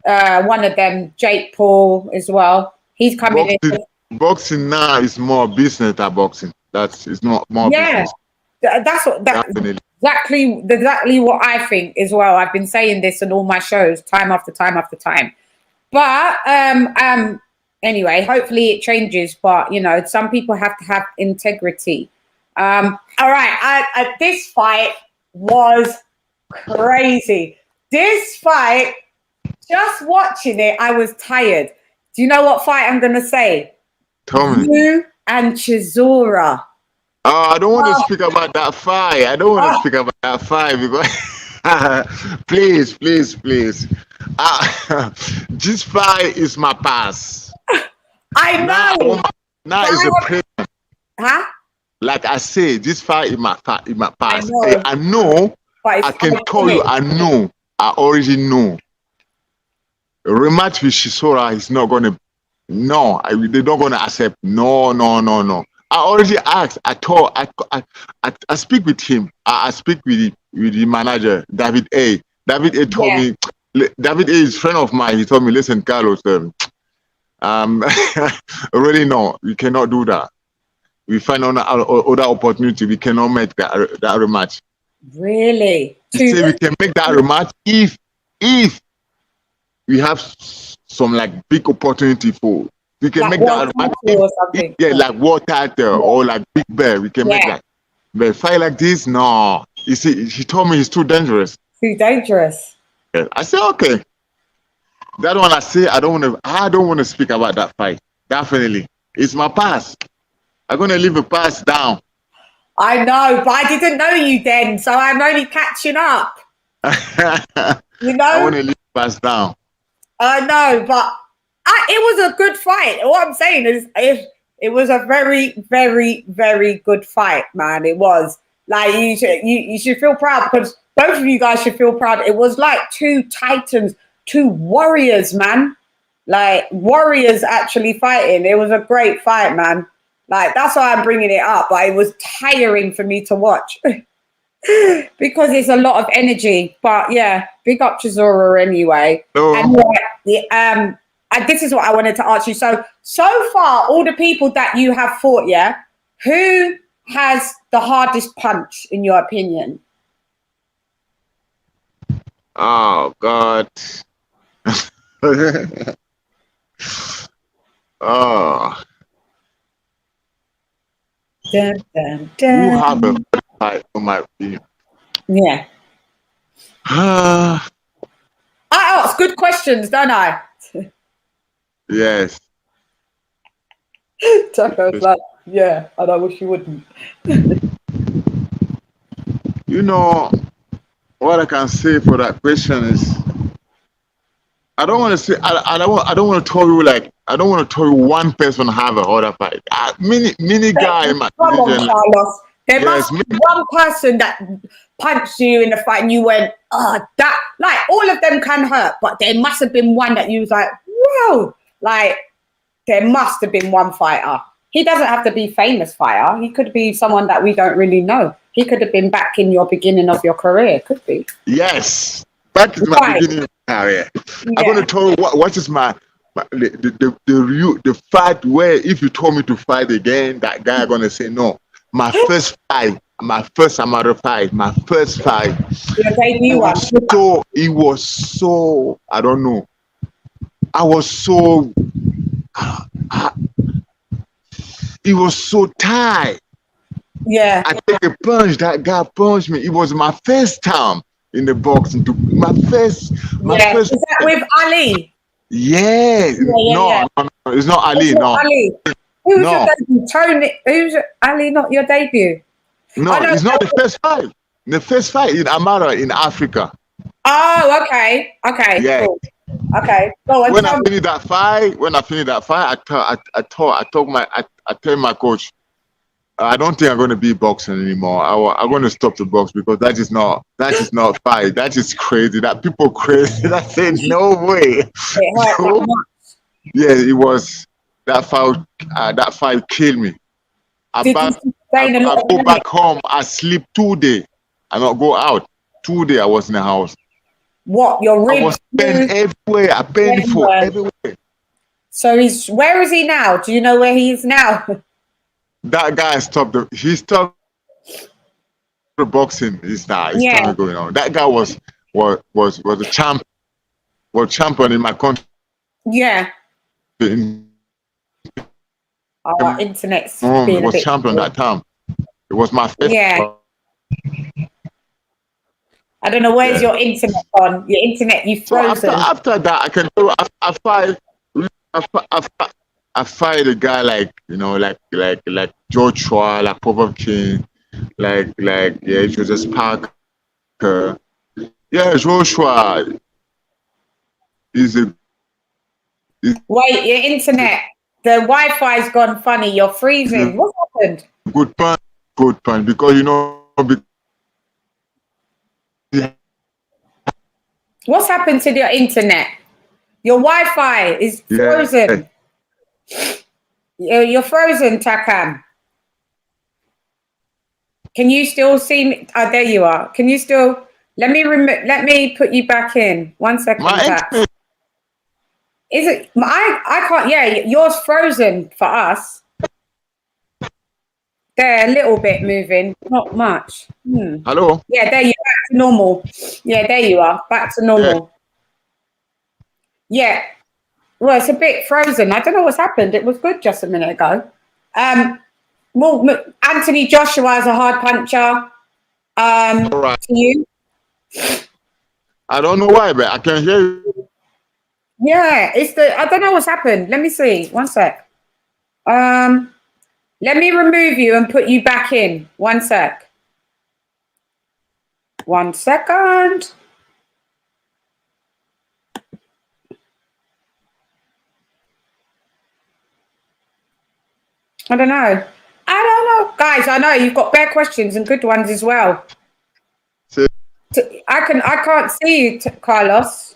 S1: one of them, Jake Paul as well. He's coming in.
S2: Boxing now is more business than boxing. It's not more business.
S1: That's exactly what I think as well. I've been saying this on all my shows time after time after time. But anyway, hopefully it changes. But some people have to have integrity. All right, this fight was crazy. This fight, just watching it, I was tired. Do you know what fight I'm gonna say?
S2: Tell me.
S1: You and Chisora.
S2: I don't want to
S1: Oh,
S2: speak about that fight. I don't want to
S1: oh,
S2: speak about that fight because please, please, please. This fight is my past.
S1: I
S2: Now,
S1: know.
S2: now
S1: But
S2: is
S1: I
S2: a
S1: want,
S2: prayer.
S1: huh?
S2: Like I say, this fight in my
S1: I
S2: past.
S1: know.
S2: I know.
S1: But
S2: I
S1: it's
S2: can tell you.
S1: iconic.
S2: I know. I already know. Rematch with Shisora is not gonna. No, they're not gonna accept. No, no, no, no. I already asked. I speak with him. I speak with the manager, David A. David A. told
S1: Yeah.
S2: me. David A. is a friend of mine. He told me, listen, Carlos. Really no, we cannot do that. We find other opportunity. We cannot make that rematch.
S1: Really?
S2: He said we can make that rematch if we have some like big opportunity for. We can
S1: Like
S2: make that
S1: world
S2: rematch
S1: title or something.
S2: yeah, like world title
S1: Yeah.
S2: or like big bear. We can make
S1: Yeah.
S2: that. But fight like this, no. You see, he told me he's too dangerous.
S1: Too dangerous.
S2: Yeah. I said okay. That one I say I don't want to speak about that fight. Definitely, it's my past. I'm gonna leave the past down.
S1: I know, but I didn't know you then, so I'm only catching up. You
S2: I want
S1: know?
S2: to leave the past down.
S1: I know, but it was a good fight. What I'm saying is, it was a very, very, very good fight, man. It was like you should feel proud because both of you guys should feel proud. It was like two titans, two warriors, man. Like warriors actually fighting. It was a great fight, man. Like that's why I'm bringing it up. But it was tiring for me to watch because it's a lot of energy. But yeah, big up to Zora anyway.
S2: So,
S1: And and this is what I wanted to ask you. So far, all the people that you have fought, yeah, who has the hardest punch in your opinion?
S2: oh God. Oh,
S1: Dun, dun,
S2: who have a
S1: dun.
S2: fight for my opinion?
S1: Yeah,
S2: Ah,
S1: I ask good questions, don't I?
S2: yes.
S1: Taco's like, yeah, and I wish you wouldn't.
S2: You know what I can say for that question is I don't want to say I don't want to tell you like I don't want to tell you one person have a harder fight. Many guy in my
S1: Come on,
S2: division like
S1: Carlos. There
S2: yes,
S1: must be one person that punched you in the fight and you went, oh, that, like, all of them can hurt, but there must have been one that you was like, whoa, like, there must have been one fighter. He doesn't have to be famous fighter. He could be someone that we don't really know. He could have been back in your beginning of your career. Could be.
S2: yes. Back to my
S1: Right.
S2: beginning career. I'm
S1: Yeah.
S2: gonna tell you what is the fight where if you told me to fight again, that guy gonna say no. My first fight, my first amateur fight, my first fight.
S1: Your debut one.
S2: It was so I don't know. I was so it was so tight.
S1: Yeah.
S2: I take a punch, that guy punched me. It was my first time in the boxing. My first
S1: Yeah. Is that with Ali?
S2: yeah.
S1: Yeah.
S2: No, it's not Ali,
S1: It's not
S2: no.
S1: Ali. Who was your
S2: No,
S1: debut? Tony. Ali? Not your debut.
S2: no,
S1: I know.
S2: it's not the first fight. The first fight in Amara in Africa.
S1: Oh, okay. Okay,
S2: Yeah.
S1: cool. Okay. Go on,
S2: When I
S1: tell me.
S2: finished that fight, I tell my coach, I don't think I'm going to be boxing anymore. I'm going to stop the box because that is not fight. That is crazy. That people crazy. I said no way.
S1: It hurt that
S2: No.
S1: much.
S2: Yeah, it was that fight. That fight killed me.
S1: Did you sustain a
S2: I
S1: lot of
S2: go
S1: damage?
S2: back home. I sleep 2 days. I not go out. 2 days I was in the house.
S1: What? Your
S2: I was
S1: ribs?
S2: pain everywhere. I painful
S1: Everywhere.
S2: everywhere.
S1: So where is he now? Do you know where he is now?
S2: That guy stopped. He stopped the boxing. It's not
S1: Yeah.
S2: going on. That guy was a champ. Was champion in my country.
S1: Yeah.
S2: In,
S1: Our internet's being a
S2: was
S1: bit.
S2: champion that time. It was my first.
S1: Yeah. I don't know where's
S2: Yeah.
S1: your internet on. Your internet, you
S2: So
S1: frozen.
S2: after that, I can do. I fight. I fight a guy like like Joshua, like Popovkin, yeah, Joseph Parker. Yeah, Joshua is a
S1: Wait, your internet, the Wi-Fi's gone funny. You're
S2: is a
S1: freezing. What happened?
S2: good punch because you know because
S1: What's happened to your internet? Your Wi-Fi is
S2: yeah.
S1: frozen. You're frozen, Takam. Can you still see me? Oh, there you are. Can you still? Let me put you back in. 1 second,
S2: My
S1: Tax.
S2: internet,
S1: Is it? I can't. Yeah, yours frozen for us. They're a little bit moving, not much.
S2: hello.
S1: Yeah, there you are, back to normal. Yeah, there you are, back to
S2: Yeah,
S1: normal. Yeah. Well, it's a bit frozen. I don't know what's happened. It was good just a minute ago. Well, Anthony Joshua is a hard puncher.
S2: all right.
S1: To you?
S2: I don't know why, but I can hear you.
S1: Yeah, it's the. I don't know what's happened. Let me see. 1 sec. Let me remove you and put you back in. 1 sec. 1 second. I don't know. Guys, I know you've got bare questions and good ones as well.
S2: Say,
S1: I can't see you, Carlos.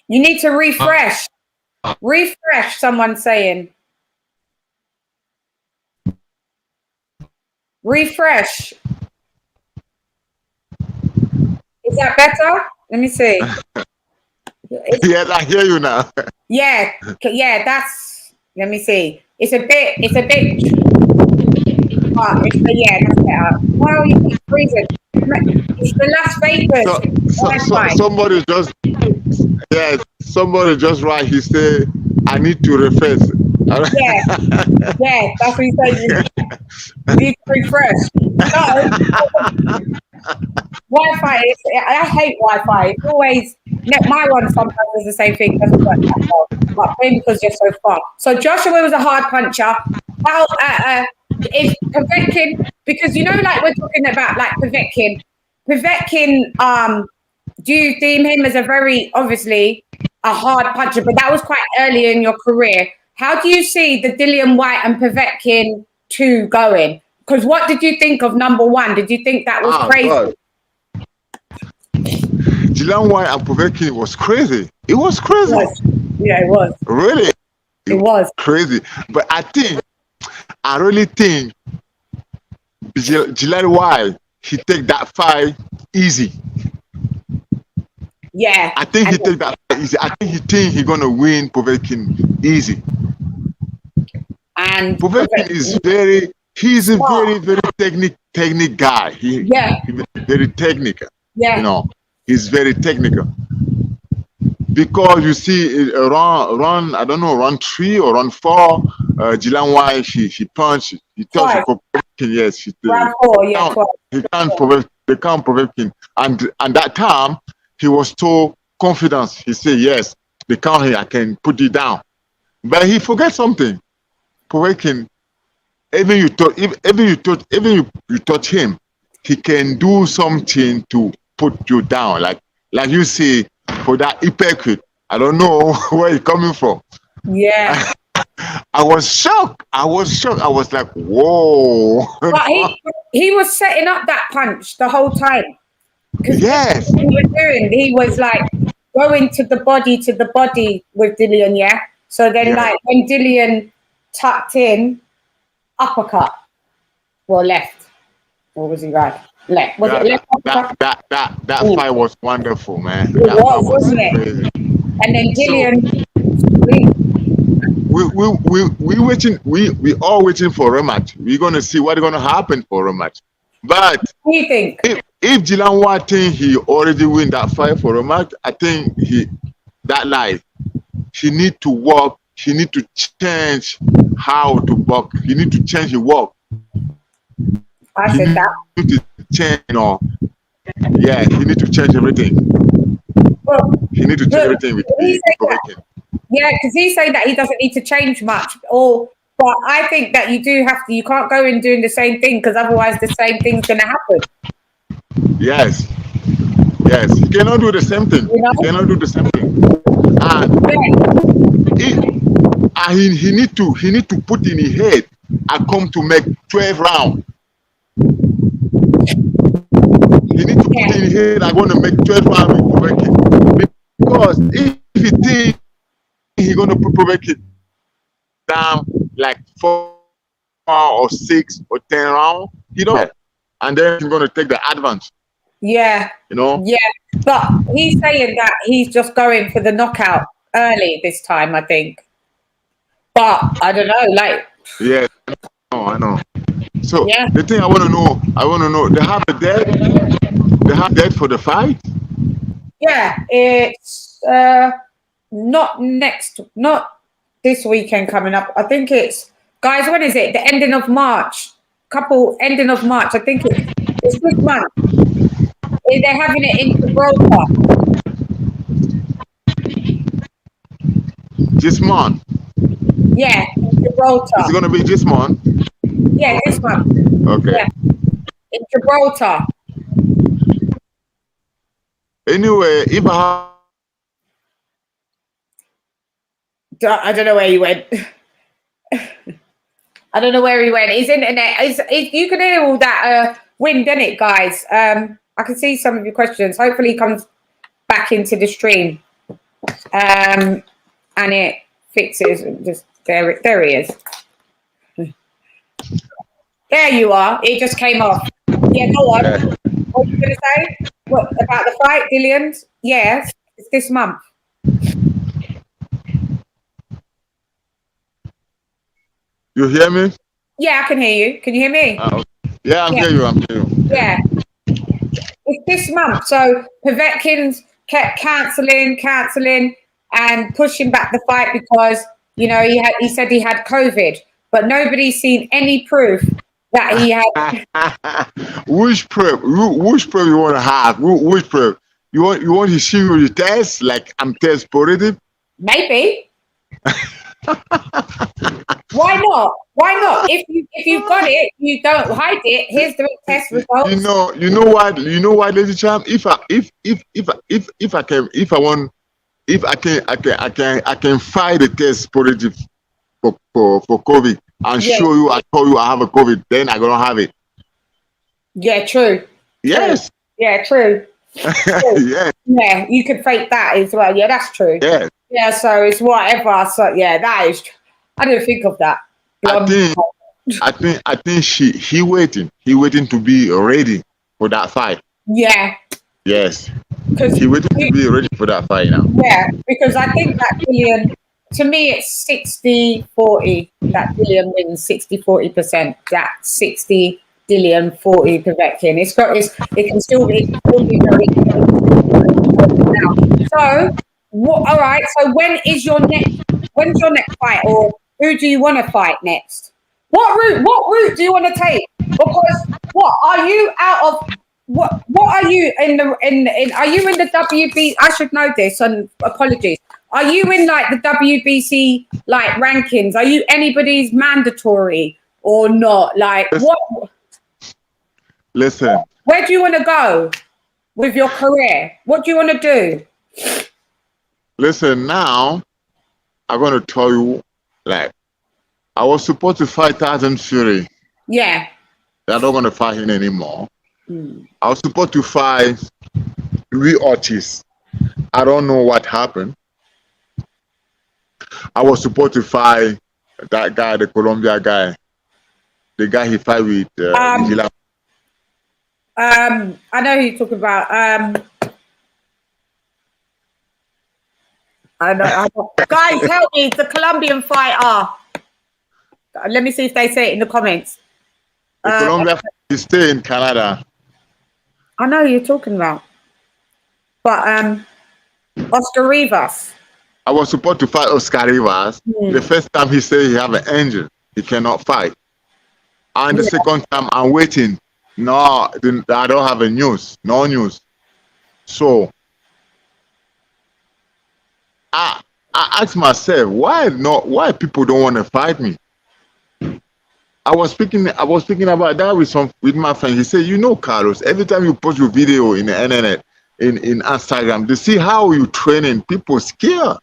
S1: You need to refresh. Refresh, someone's saying. Refresh. Is that better? Let me see.
S2: yes, I hear you now.
S1: Yeah, that's, let me see. It's a bit, yeah, that's better. Well, you keep freezing. It's the Las Vegas Wi-Fi.
S2: Somebody just right. He said, I need to refresh.
S1: Yeah, that's what he said. You need to refresh. So, Wi-Fi, I hate Wi-Fi. It's always, my one sometimes is the same thing. It doesn't work that well. But maybe because you're so far. So Joshua was a hard puncher. How is Povetkin, because you know, like we're talking about like Povetkin, do you deem him as a very, obviously, a hard puncher, but that was quite early in your career. How do you see the Dillian White and Povetkin 2 going? Because what did you think of number 1? Did you think that was crazy?
S2: God. Dillian White and Povetkin was crazy. It was crazy.
S1: Yeah, it was.
S2: Really?
S1: It was
S2: crazy. But I really think Dillian White, he take that fight easy.
S1: Yeah.
S2: I think he take that fight easy. I think he think he gonna win Povetkin easy.
S1: And
S2: Povetkin is he's a very technical guy. He's very technical.
S1: Yeah.
S2: You know, he's very technical. Because you see, run I don't know, run 3 or run 4. Dillian White, she punched. He touched Povetkin. Yes,
S1: run 4. Yeah,
S2: he can't Povetkin. And that time he was so confident. He said, "Yes, the count here, I can put it down." But he forget something. Povetkin, even you touch him, he can do something to put you down. Like you see, for that uppercut, I don't know where it's coming from.
S1: Yeah.
S2: I was shocked. I was like, whoa.
S1: But he was setting up that punch the whole time.
S2: Yes.
S1: He was like going to the body with Dillian, yeah? So then like when Dillian tucked in, uppercut. Well, left. Or was he right? Left. Was it left?
S2: That fight was wonderful, man.
S1: It was, wasn't it?
S2: Crazy.
S1: And then Dillian.
S2: We all waiting for a rematch. We're gonna see what's gonna happen for a rematch. But
S1: what do you think?
S2: If Dillian White think he already win that fight for a rematch, I think he need to work. He need to change how to work. He need to change his work.
S1: I said that.
S2: He need to change, he need to change everything.
S1: Well,
S2: he need to change everything with Povetkin.
S1: Yeah, because he's saying that he doesn't need to change much, but I think that you do have to. You can't go in doing the same thing because otherwise the same thing's going to happen.
S2: Yes, yes. He cannot do the same thing.
S1: You know?
S2: He cannot do the same thing. And he need to put in his head. I come to make 12 rounds. He need to put in his head. I want to make 12 rounds with Povetkin. Because if he think he gonna put Povetkin down like 4 or 6 or 10 rounds, he don't. And then he's gonna take the advantage.
S1: Yeah.
S2: You know?
S1: Yeah. But he's saying that he's just going for the knockout early this time, I think. But I don't know, like.
S2: Yeah, I know. So
S1: yeah.
S2: the thing I want to know, they have a date for the fight?
S1: Yeah, it's not this weekend coming up. I think it's, guys, when is it? The ending of March. Ending of March. I think it's this month. They're having it in Gibraltar.
S2: This month?
S1: Yeah, in Gibraltar.
S2: Is it going to be this month?
S1: Yeah, this month.
S2: Okay.
S1: Yeah. In Gibraltar.
S2: Anyway, if I
S1: don't know where he went. I don't know where he went. His internet you can hear all that wind, in it, guys. I can see some of your questions. Hopefully he comes back into the stream. And it fixes. Just there he is. There you are. It just came off. Yeah, go on. What were you gonna say? What about the fight, Dillian? Yes, it's this month.
S2: You hear me?
S1: Yeah, I can hear you. Can you hear me?
S2: Yeah, I'm hearing you.
S1: Yeah. It's this month. So Povetkin's kept cancelling and pushing back the fight because, you know, he said he had COVID, but nobody's seen any proof that he had.
S2: Which proof? Which proof you want to have? Which proof? You want to see the test? Like I'm test positive?
S1: Maybe. Why not? Why not? If you've got it, you don't hide it. Here's the test results.
S2: You know what, Lady Champ? If I can find the test positive for COVID and show you, I told you I have a COVID, then I'm gonna have it.
S1: Yeah, true.
S2: Yes.
S1: True. Yeah, true.
S2: Yeah.
S1: Yeah, you could fake that as well. Yeah, that's true.
S2: Yeah.
S1: Yeah, so it's whatever. So yeah, that is. I didn't think of that.
S2: I think he waiting. He waiting to be ready for that fight.
S1: Yeah.
S2: Yes. He waiting to be ready for that fight now.
S1: Yeah, because I think that Dillian, to me, it's 60-40. That Dillian wins 60-40%. That 60 Dillian, 40 Povetkin. It can still be very good. So all right. So when's your next fight, or who do you want to fight next? What route do you want to take? Because what are you out of? What are you in the are you in the WB? I should know this, and apologies. Are you in like the WBC like rankings? Are you anybody's mandatory or not? Like what?
S2: Listen.
S1: Where do you want to go with your career? What do you want to do?
S2: Listen, now I'm gonna tell you, like, I was supposed to fight Tyson Fury.
S1: Yeah.
S2: I'm not gonna fight him anymore. I was supposed to fight Louis Ortiz. I don't know what happened. I was supposed to fight that guy, the Colombia guy, the guy he fight with.
S1: I know who you're talking about. I know. Guys, help me! The Colombian fighter. Let me see if they say it in the comments.
S2: The Colombia is stay in Canada.
S1: I know who you're talking about, but Oscar Rivas.
S2: I was supposed to fight Oscar Rivas. The first time he said he have an engine, he cannot fight. And the second time I'm waiting. No, I don't have no news. So I I asked myself, why people don't want to fight me? I was speaking about that with my friend. He said, you know, Carlos, every time you post your video in the internet, in Instagram, they see how you training, people scared.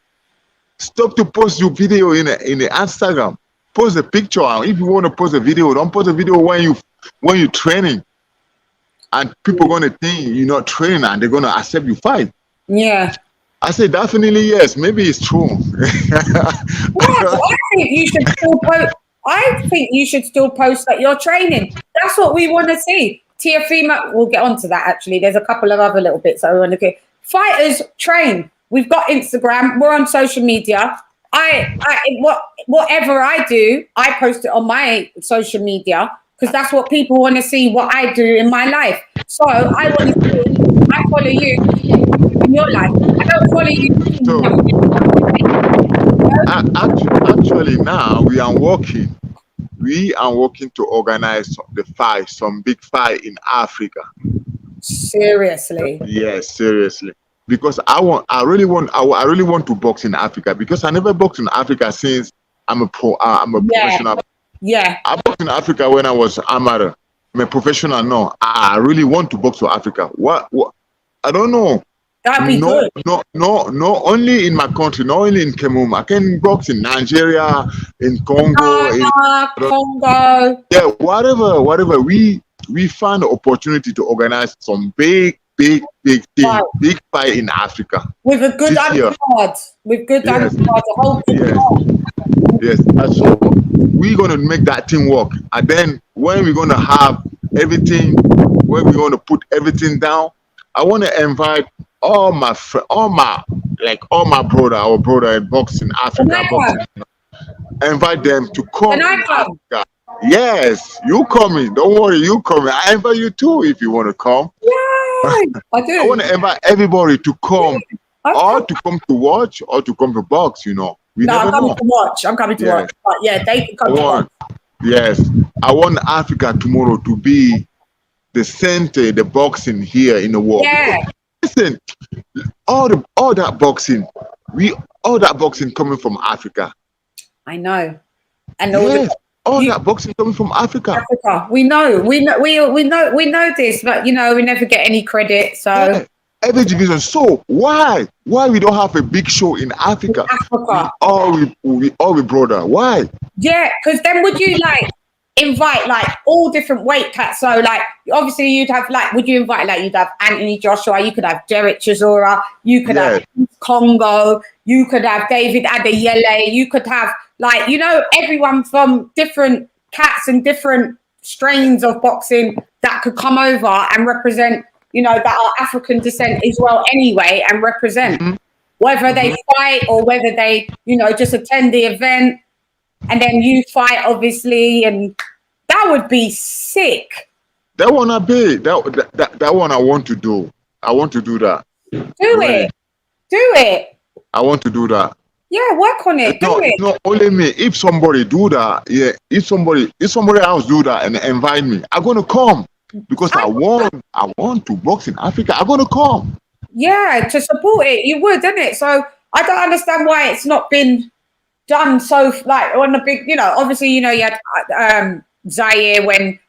S2: Stop to post your video in the Instagram. Post a picture. If you want to post a video, don't post a video when you're training. And people gonna think you're not training and they're gonna accept you fight.
S1: Yeah.
S2: I said definitely yes. Maybe it's true.
S1: Well, I think you should still post. I think you should still post that you're training. That's what we want to see. Tiafima, we'll get onto that actually. There's a couple of other little bits I want to get. Fighters train. We've got Instagram. We're on social media. Whatever I do, I post it on my social media because that's what people want to see. What I do in my life. So I want to see. I follow you in your life. I don't follow you.
S2: Actually, now we are working to organize some big fight in Africa.
S1: Seriously?
S2: Yes, seriously. Because I really want to box in Africa because I never boxed in Africa since I'm a professional.
S1: Yeah.
S2: I boxed in Africa when I was amateur. I'm a professional now. I really want to box for Africa. What? I don't know.
S1: That'd be good.
S2: No, only in my country, not only in Cameroon. I can box in Nigeria, in Congo,
S1: Congo.
S2: Yeah, whatever. We found the opportunity to organize some big team, big fight in Africa.
S1: With a good undercard. With good undercard, the whole
S2: Yes, so we're gonna make that team work. And then when we're gonna have everything, when we're gonna put everything down, I wanna invite all my brother, our brother in boxing, Africa boxing. Invite them to come.
S1: Can I come?
S2: Africa. Yes, you coming. Don't worry, you coming. I invite you too if you want to come.
S1: Yeah, I do.
S2: I want to invite everybody to come, or to come to watch, or to come to box. You know,
S1: I'm coming to watch. I'm coming to watch. But yeah, they can come to watch.
S2: Yes, I want Africa tomorrow to be the center, the boxing here in the world.
S1: Yeah.
S2: Because, listen, all that boxing coming from Africa.
S1: I know. And
S2: all that boxing coming from Africa.
S1: We know this, but you know, we never get any credit. So
S2: every division. So why we don't have a big show in Africa? We brother. Why?
S1: Yeah, because then would you invite all different weight cuts? So obviously you'd have would you invite you'd have Anthony Joshua, you could have Derek Chisora, you could have Congo, you could have David Adeyele, you could have everyone from different cats and different strains of boxing that could come over and represent, that are African descent as well anyway, and represent whether they fight or whether they, just attend the event and then you fight obviously, and that would be sick.
S2: That one that one I want to do. I want to do that.
S1: Do it.
S2: I want to do that.
S1: Yeah, work on it. Do it.
S2: Not only me. If somebody do that, if somebody else do that and invite me, I'm gonna come because I want to box in Africa. I'm gonna come.
S1: Yeah, to support it, you would, isn't it? So I don't understand why it's not been done so on a big. Obviously, you had Zaire when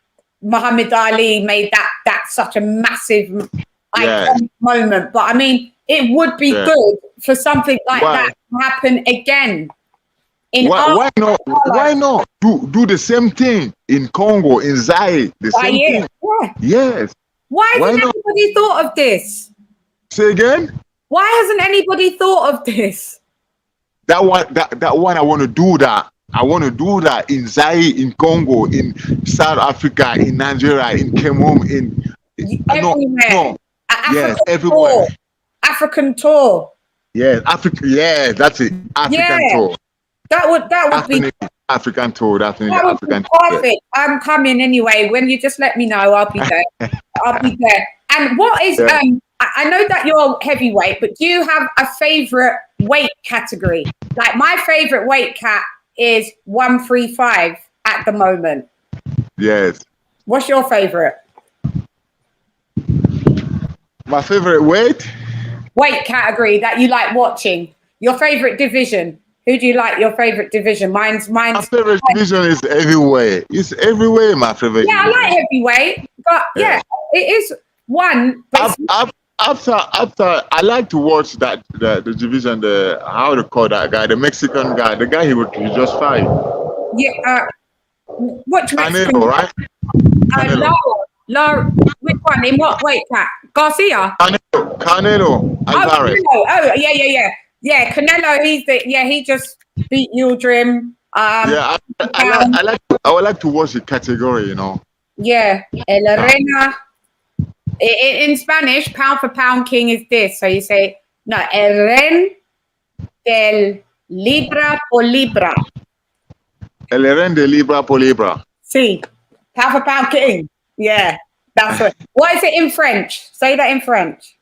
S1: Muhammad Ali made that such a massive iconic moment. But I mean, it would be good for something like that to happen again.
S2: Why not? Why not do the same thing in Congo, in Zaire? The same thing.
S1: Yeah.
S2: Yes.
S1: Why hasn't anybody thought of this?
S2: Say again.
S1: Why hasn't anybody thought of this?
S2: That one. I want to do that. I want to do that in Zaire, in Congo, in South Africa, in Nigeria, in Cameroon,
S1: everywhere.
S2: Yes, everywhere.
S1: African tour.
S2: Yes, Africa. Yeah, that's it. African tour.
S1: That would be
S2: African tour. Definitely
S1: that would
S2: African
S1: be perfect.
S2: Tour.
S1: I'm coming anyway. When you just let me know, I'll be there. I'll be there. And what is I know that you're heavyweight, but do you have a favorite weight category? My favorite weight cat is 135 at the moment.
S2: Yes.
S1: What's your favorite? My
S2: favorite weight
S1: category that you like watching. Your favorite division? Who do you like? Your favorite division? Mine's.
S2: My favorite division is heavyweight. It's everywhere. My favorite.
S1: Yeah,
S2: division.
S1: I like heavyweight, but yeah, it is one. But
S2: After I like to watch that the division, the how to call that guy, the Mexican guy, the guy he just fight.
S1: yeah, which Mexican?
S2: Canelo, right? Canelo.
S1: Which one? In what weight cat? Garcia.
S2: Canelo Alvarez.
S1: Oh, yeah. Canelo. He just beat Yildirim.
S2: Yeah, I would like to watch the category, you know.
S1: Yeah, El Arena. In Spanish, pound for pound king is this. So you say, no, El Ren del Libra por Libra.
S2: El Ren de Libra por Libra.
S1: See, pound for pound king. Yeah, that's what. What is it in French? Say that in French.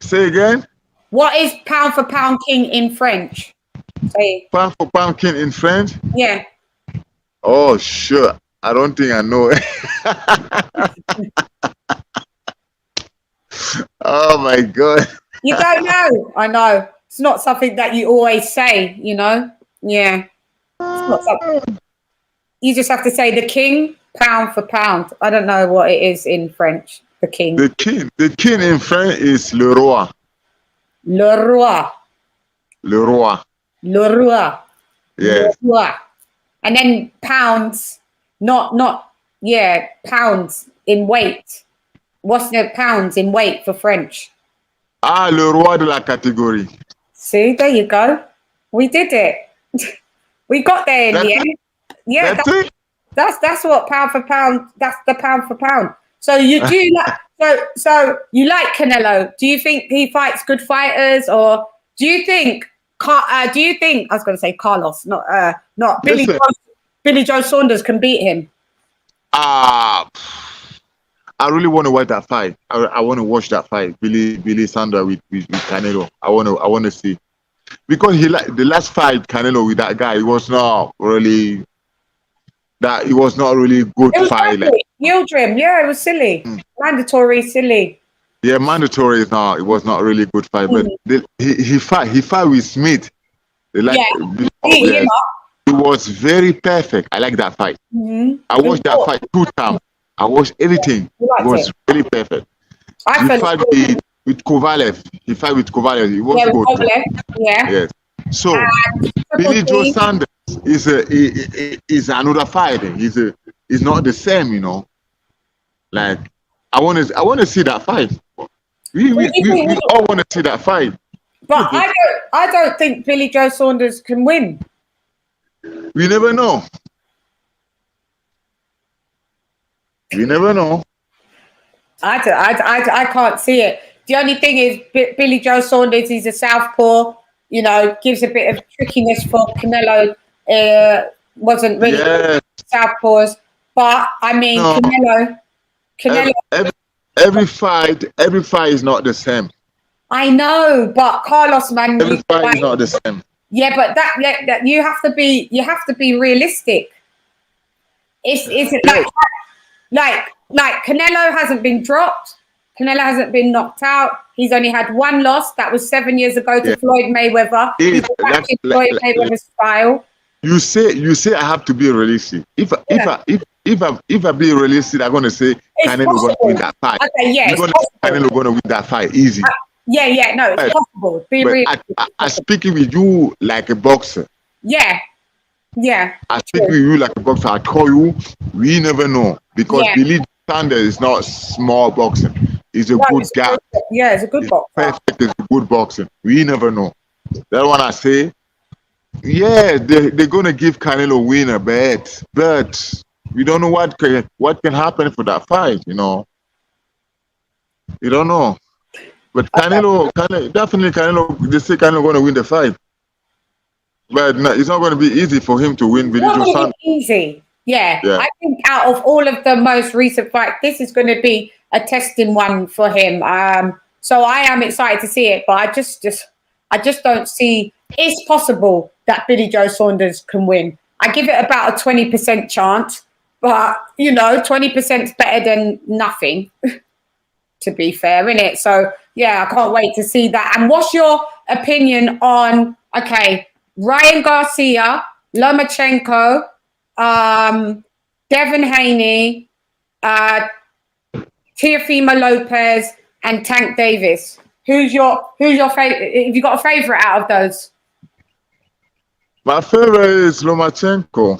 S2: Say again.
S1: What is pound for pound king in French? Say.
S2: Pound for pound king in French?
S1: Yeah.
S2: Oh, sure. I don't think I know it. Oh my God.
S1: You don't know? I know. It's not something that you always say, you know? Yeah. It's not something. You just have to say the king, pound for pound. I don't know what it is in French. The king.
S2: The king in French is le roi.
S1: Le roi.
S2: Le roi.
S1: Le roi.
S2: Yes.
S1: Le roi. And then pounds, pounds in weight. What's the pounds in weight for French?
S2: Ah, le roi de la catégorie.
S1: See, there you go. We did it. We got there in the end. Yeah, that's what pound for pound. That's the pound for pound. So you do like so you like Canelo? Do you think he fights good fighters, or do you think I was going to say Carlos, not Billy Joe Saunders can beat him?
S2: I really want to watch that fight. I want to watch that fight. Billy Saunders with Canelo. I want to see, because the last fight Canelo with that guy, it was not really good fight. Like,
S1: Yildirim, yeah, it was silly, mandatory, silly.
S2: Yeah, mandatory is not. It was not really good fight, but he fight with Smith. It was very perfect. I like that fight. I watched that fight 2 times. I watched everything. It was really perfect. He fight with Kovalev. He fight with Kovalev. It was good.
S1: Yeah.
S2: Yes. So Billy Joe Saunders is another fight. He's not the same, you know. Like I want to see that fight. We all want to see that fight.
S1: But I don't think Billy Joe Saunders can win.
S2: We never know. We never know.
S1: I can't see it. The only thing is Billy Joe Saunders, he's a southpaw, you know, gives a bit of trickiness for Canelo. Wasn't really southpaws. But I mean, no. Canelo.
S2: Every fight is not the same.
S1: I know, but Carlos, man,
S2: every fight is not the same.
S1: Yeah, but that you have to be realistic. It's like Canelo hasn't been dropped. Canelo hasn't been knocked out. He's only had one loss. That was 7 years ago to Floyd Mayweather. He's Floyd Mayweather's style.
S2: You say I have to be realistic. If I be realistic, I'm gonna say Canelo gonna win that fight.
S1: Okay, yeah,
S2: Canelo gonna win that fight easy.
S1: No, it's possible. Be realistic.
S2: I speaking with you like a boxer.
S1: Yeah.
S2: I speak with you like a boxer. I tell you, we never know, because Billy Saunders is not small boxing. He's a good guy.
S1: He's a good boxer.
S2: Perfect, is a good boxing. We never know. That's what I say. Yeah, they're gonna give Canelo a winner, but we don't know what can happen for that fight. You know, you don't know. But Canelo, they say Canelo gonna win the fight, but no, it's not gonna be easy for him to win.
S1: Easy, yeah. I think out of all of the most recent fights, this is going to be a testing one for him. So I am excited to see it, but I just don't see. It's possible that Billy Joe Saunders can win. I give it about a 20% chance, but 20% is better than nothing. To be fair, innit? So yeah, I can't wait to see that. And what's your opinion on, okay, Ryan Garcia, Lomachenko, Devin Haney, Teofimo Lopez, and Tank Davis. Who's your favorite? Have you got a favorite out of those?
S2: My favorite is Lomachenko.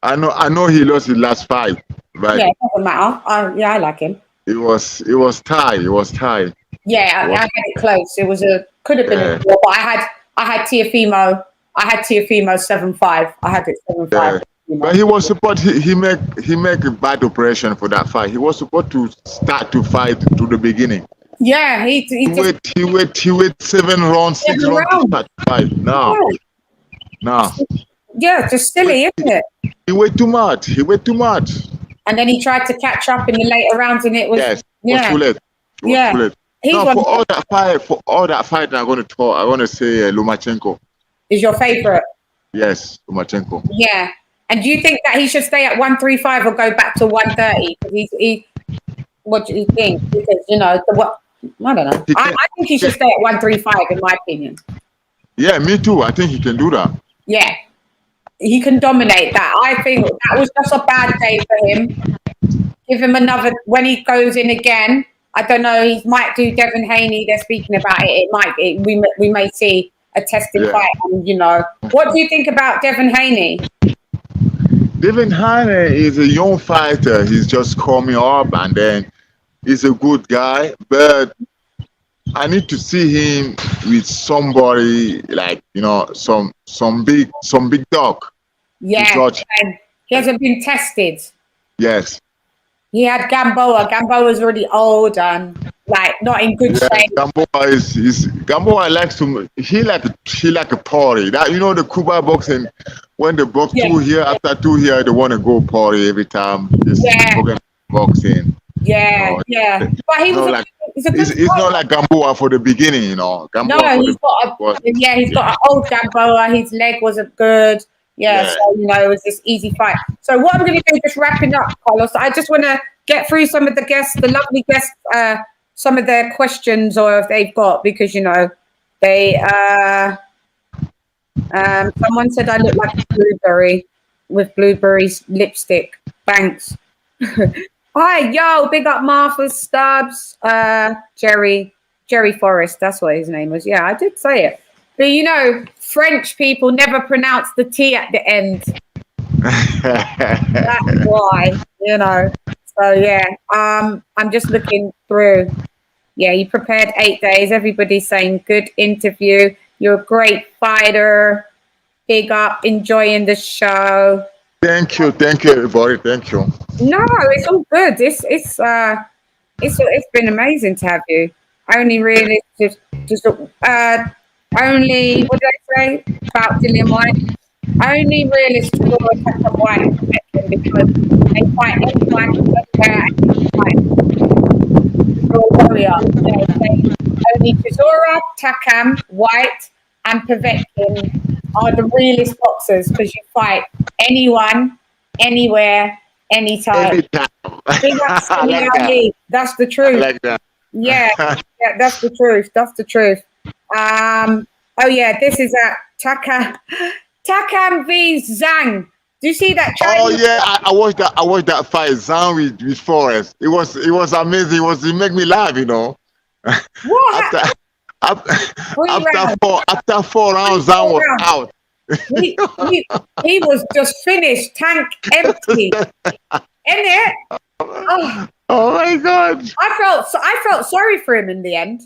S2: I know he lost his last fight, but
S1: yeah, it doesn't matter. Yeah, I like him.
S2: It was tied. It was tied.
S1: Yeah, I had it close. It was could have been a draw, but I had Teofimo. I had Teofimo 7-5. I had it 7-5.
S2: But he was supposed he make a bad operation for that fight. He was supposed to start to fight to the beginning.
S1: Yeah, he
S2: wait 7 rounds, 6 rounds to start to fight. No.
S1: Yeah, just silly, isn't it?
S2: He wait too much.
S1: And then he tried to catch up in the later rounds, and it was
S2: too late.
S1: Too late.
S2: For all that fight, I'm gonna say Lomachenko
S1: is your favorite.
S2: Yes, Lomachenko.
S1: Yeah, and do you think that he should stay at 135 or go back to 130? Because what do you think? Because I don't know. I think he should stay at 135, in my opinion.
S2: Yeah, me too. I think he can do that.
S1: Yeah, he can dominate that. I think that was just a bad day for him. Give him another when he goes in again. I don't know. He might do Devin Haney. They're speaking about it. We may see a testing fight. And, what do you think about Devin Haney?
S2: Devin Haney is a young fighter. He's just coming up, and then he's a good guy. But I need to see him with somebody like some big dog.
S1: Yeah, he hasn't been tested.
S2: Yes.
S1: He had Gamboa. Gamboa's already old and not in good shape.
S2: Gamboa likes to he like a party. That the Cuba boxing, when they box 2 here after 2 here, they want to go party every time. Boxing.
S1: Yeah. But he was
S2: it's not like Gamboa for the beginning, Gamboa
S1: he's got an old Gamboa. His leg wasn't good. Yeah, so it was this easy fight. So what I'm going to do, just wrapping up, Carlos, I just want to get through some of the guests, the lovely guests, some of their questions, or if they've got, because they someone said I look like a blueberry with blueberries lipstick. Thanks. Hi, yo, big up Martha Stubbs, Jerry Forrest. That's what his name was. Yeah, I did say it. But French people never pronounce the T at the end. That's why, So yeah, I'm just looking through. Yeah, you prepared 8 days. Everybody's saying good interview. You're a great fighter. Big up, enjoying the show.
S2: Thank you, everybody. Thank you.
S1: No, it's all good. It's been amazing to have you. I only really only, what did I say about Dillian White? I only really saw TAKAM White because they fight everyone everywhere and only Chisora, TAKAM, White, and Povetkin are the realest boxers because you fight anyone, anywhere, anytime. That's the truth.
S2: I like that.
S1: Yeah, that's the truth. That's the truth. Oh yeah, this is TAKAM v Zhang. Do you see that?
S2: Oh yeah, I watched that fight, Zhang with Forrest. It was amazing. It made me laugh,
S1: What?
S2: After 4 rounds, Zhang was out.
S1: he was just finished, tank empty. In it.
S2: Oh my God.
S1: I felt sorry for him in the end.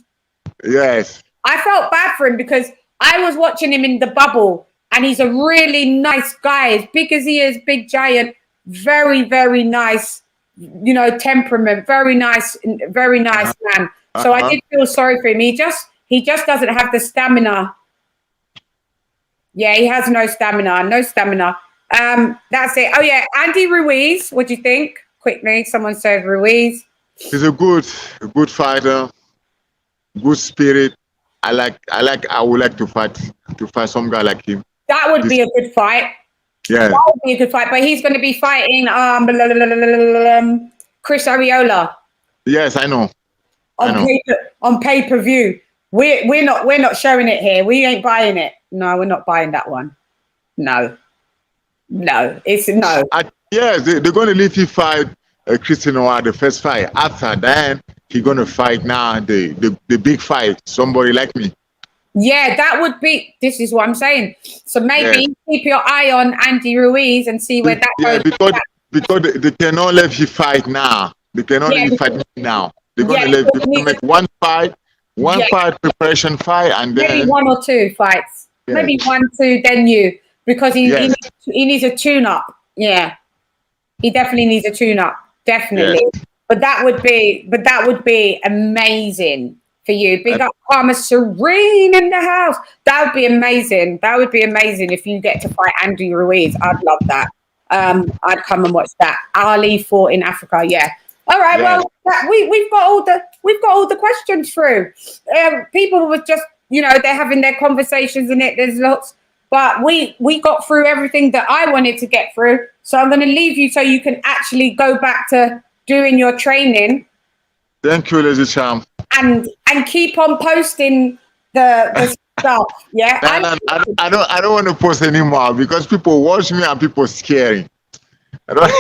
S2: Yes.
S1: I felt bad for him because I was watching him in the bubble, and he's a really nice guy, as big as he is, big giant, very, very nice, temperament, very nice man. So I did feel sorry for him. He just doesn't have the stamina. Yeah, he has no stamina. That's it. Oh yeah, Andy Ruiz. What do you think? Quickly, someone said Ruiz.
S2: He's a good fighter, good spirit. I would like to fight some guy like him.
S1: That would be a good fight.
S2: Yeah.
S1: That would be a good fight. But he's going to be fighting Chris Arreola.
S2: Yes, I know.
S1: On pay-per-view. we're not showing it here. We ain't buying it. No, we're not buying that one. No, it's no.
S2: Yes, they're going to leave you fight Christian Noir the first fight. After that, he's going to fight now the big fight. Somebody like me.
S1: Yeah, that would be. This is what I'm saying. So maybe keep your eye on Andy Ruiz and see where that goes.
S2: Because they cannot let you fight now. They cannot let you fight now. They're going to make one fight, fight, preparation fight, and then
S1: maybe 1 or 2 fights. Maybe 1, 2, then you, because he needs a tune-up. Yeah, he definitely needs a tune-up. Definitely. Yes. But that would be amazing for you. Big up Karma Serene in the house. That would be amazing. That would be amazing if you get to fight Andy Ruiz. I'd love that. I'd come and watch that. Ali fought in Africa. Yeah. All right. Yeah. Well, we've got all the questions through. People were just, they're having their conversations in it. There's lots, but we got through everything that I wanted to get through. So I'm going to leave you so you can actually go back to doing your training.
S2: Thank you, Lady Champ.
S1: And keep on posting the stuff. Yeah.
S2: I don't want to post anymore because people watch me and people scaring.
S1: But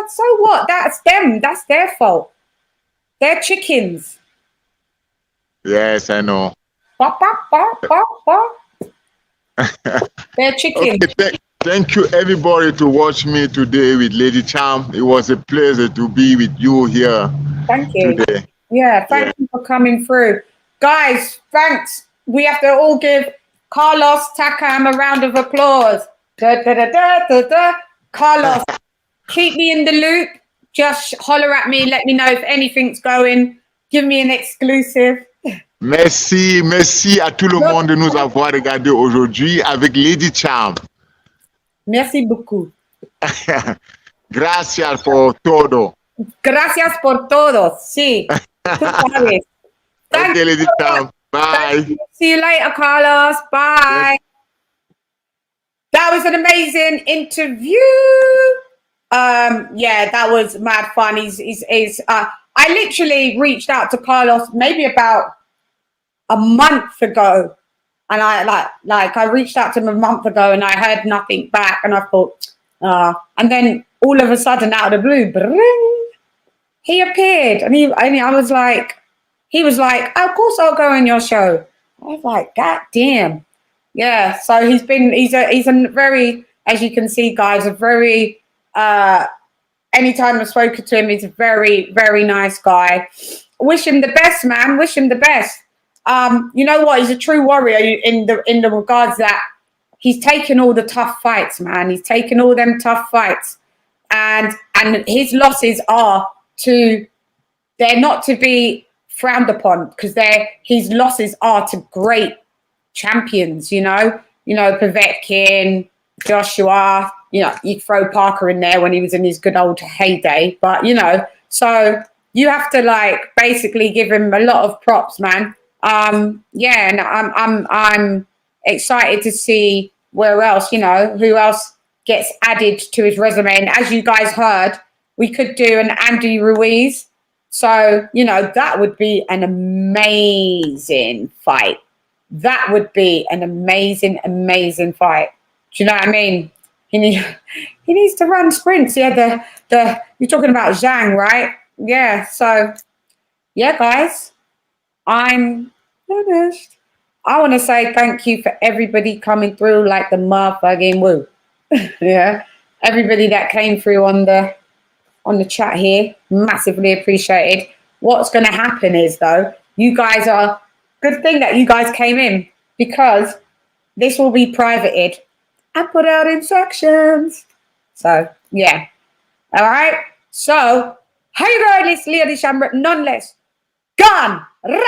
S1: so what? That's them. That's their fault. They're chickens.
S2: Yes, I know.
S1: They're chickens.
S2: Okay, thank you everybody to watch me today with Lady Champ. It was a pleasure to be with you here.
S1: Thank you.
S2: Today.
S1: Yeah, thank you for coming through. Guys, thanks. We have to all give Carlos Takam a round of applause. Da, da, da, da, da, da. Carlos, keep me in the loop. Just holler at me. Let me know if anything's going. Give me an exclusive.
S2: Merci à tout le monde de nous avoir regardé aujourd'hui avec Lady Champ.
S1: Merci beaucoup.
S2: Gracias por todo.
S1: Gracias por todo. Sí. Tú sabes.
S2: Okay, Lady Champ. Bye.
S1: See you later, Carlos. Bye. Yes. That was an amazing interview. Yeah, that was mad fun. I literally reached out to Carlos maybe about a month ago, and I reached out to him a month ago, and I heard nothing back, and I thought, and then all of a sudden, out of the blue, bring, he appeared, and I was like, he was like, oh, of course I'll go on your show. I was like, God damn, yeah. So he's a very, as you can see, guys, a very anytime I've spoken to him, he's a very, very nice guy. Wish him the best, man. Wish him the best. You know what? He's a true warrior in the regards that he's taken all the tough fights, man. He's taken all them tough fights, and his losses they're not to be frowned upon, because his losses are to great champions. Povetkin, Joshua. You throw Parker in there when he was in his good old heyday, but so you have to basically give him a lot of props, man. Yeah, and I'm excited to see where else, who else gets added to his resume. And as you guys heard, we could do an Andy Ruiz. So, that would be an amazing fight. That would be an amazing, amazing fight. Do you know what I mean? He needs to run sprints. Yeah, you're talking about Zhang, right? Yeah, so, yeah, guys. I'm finished. I want to say thank you for everybody coming through like the motherfucking woo. Yeah, everybody that came through on the chat here, massively appreciated. What's going to happen is, though, you guys are good thing that you guys came in, because this will be privated and put out in sections. So yeah, all right. So hey guys, Lady Champ, nonetheless, gone. Rah!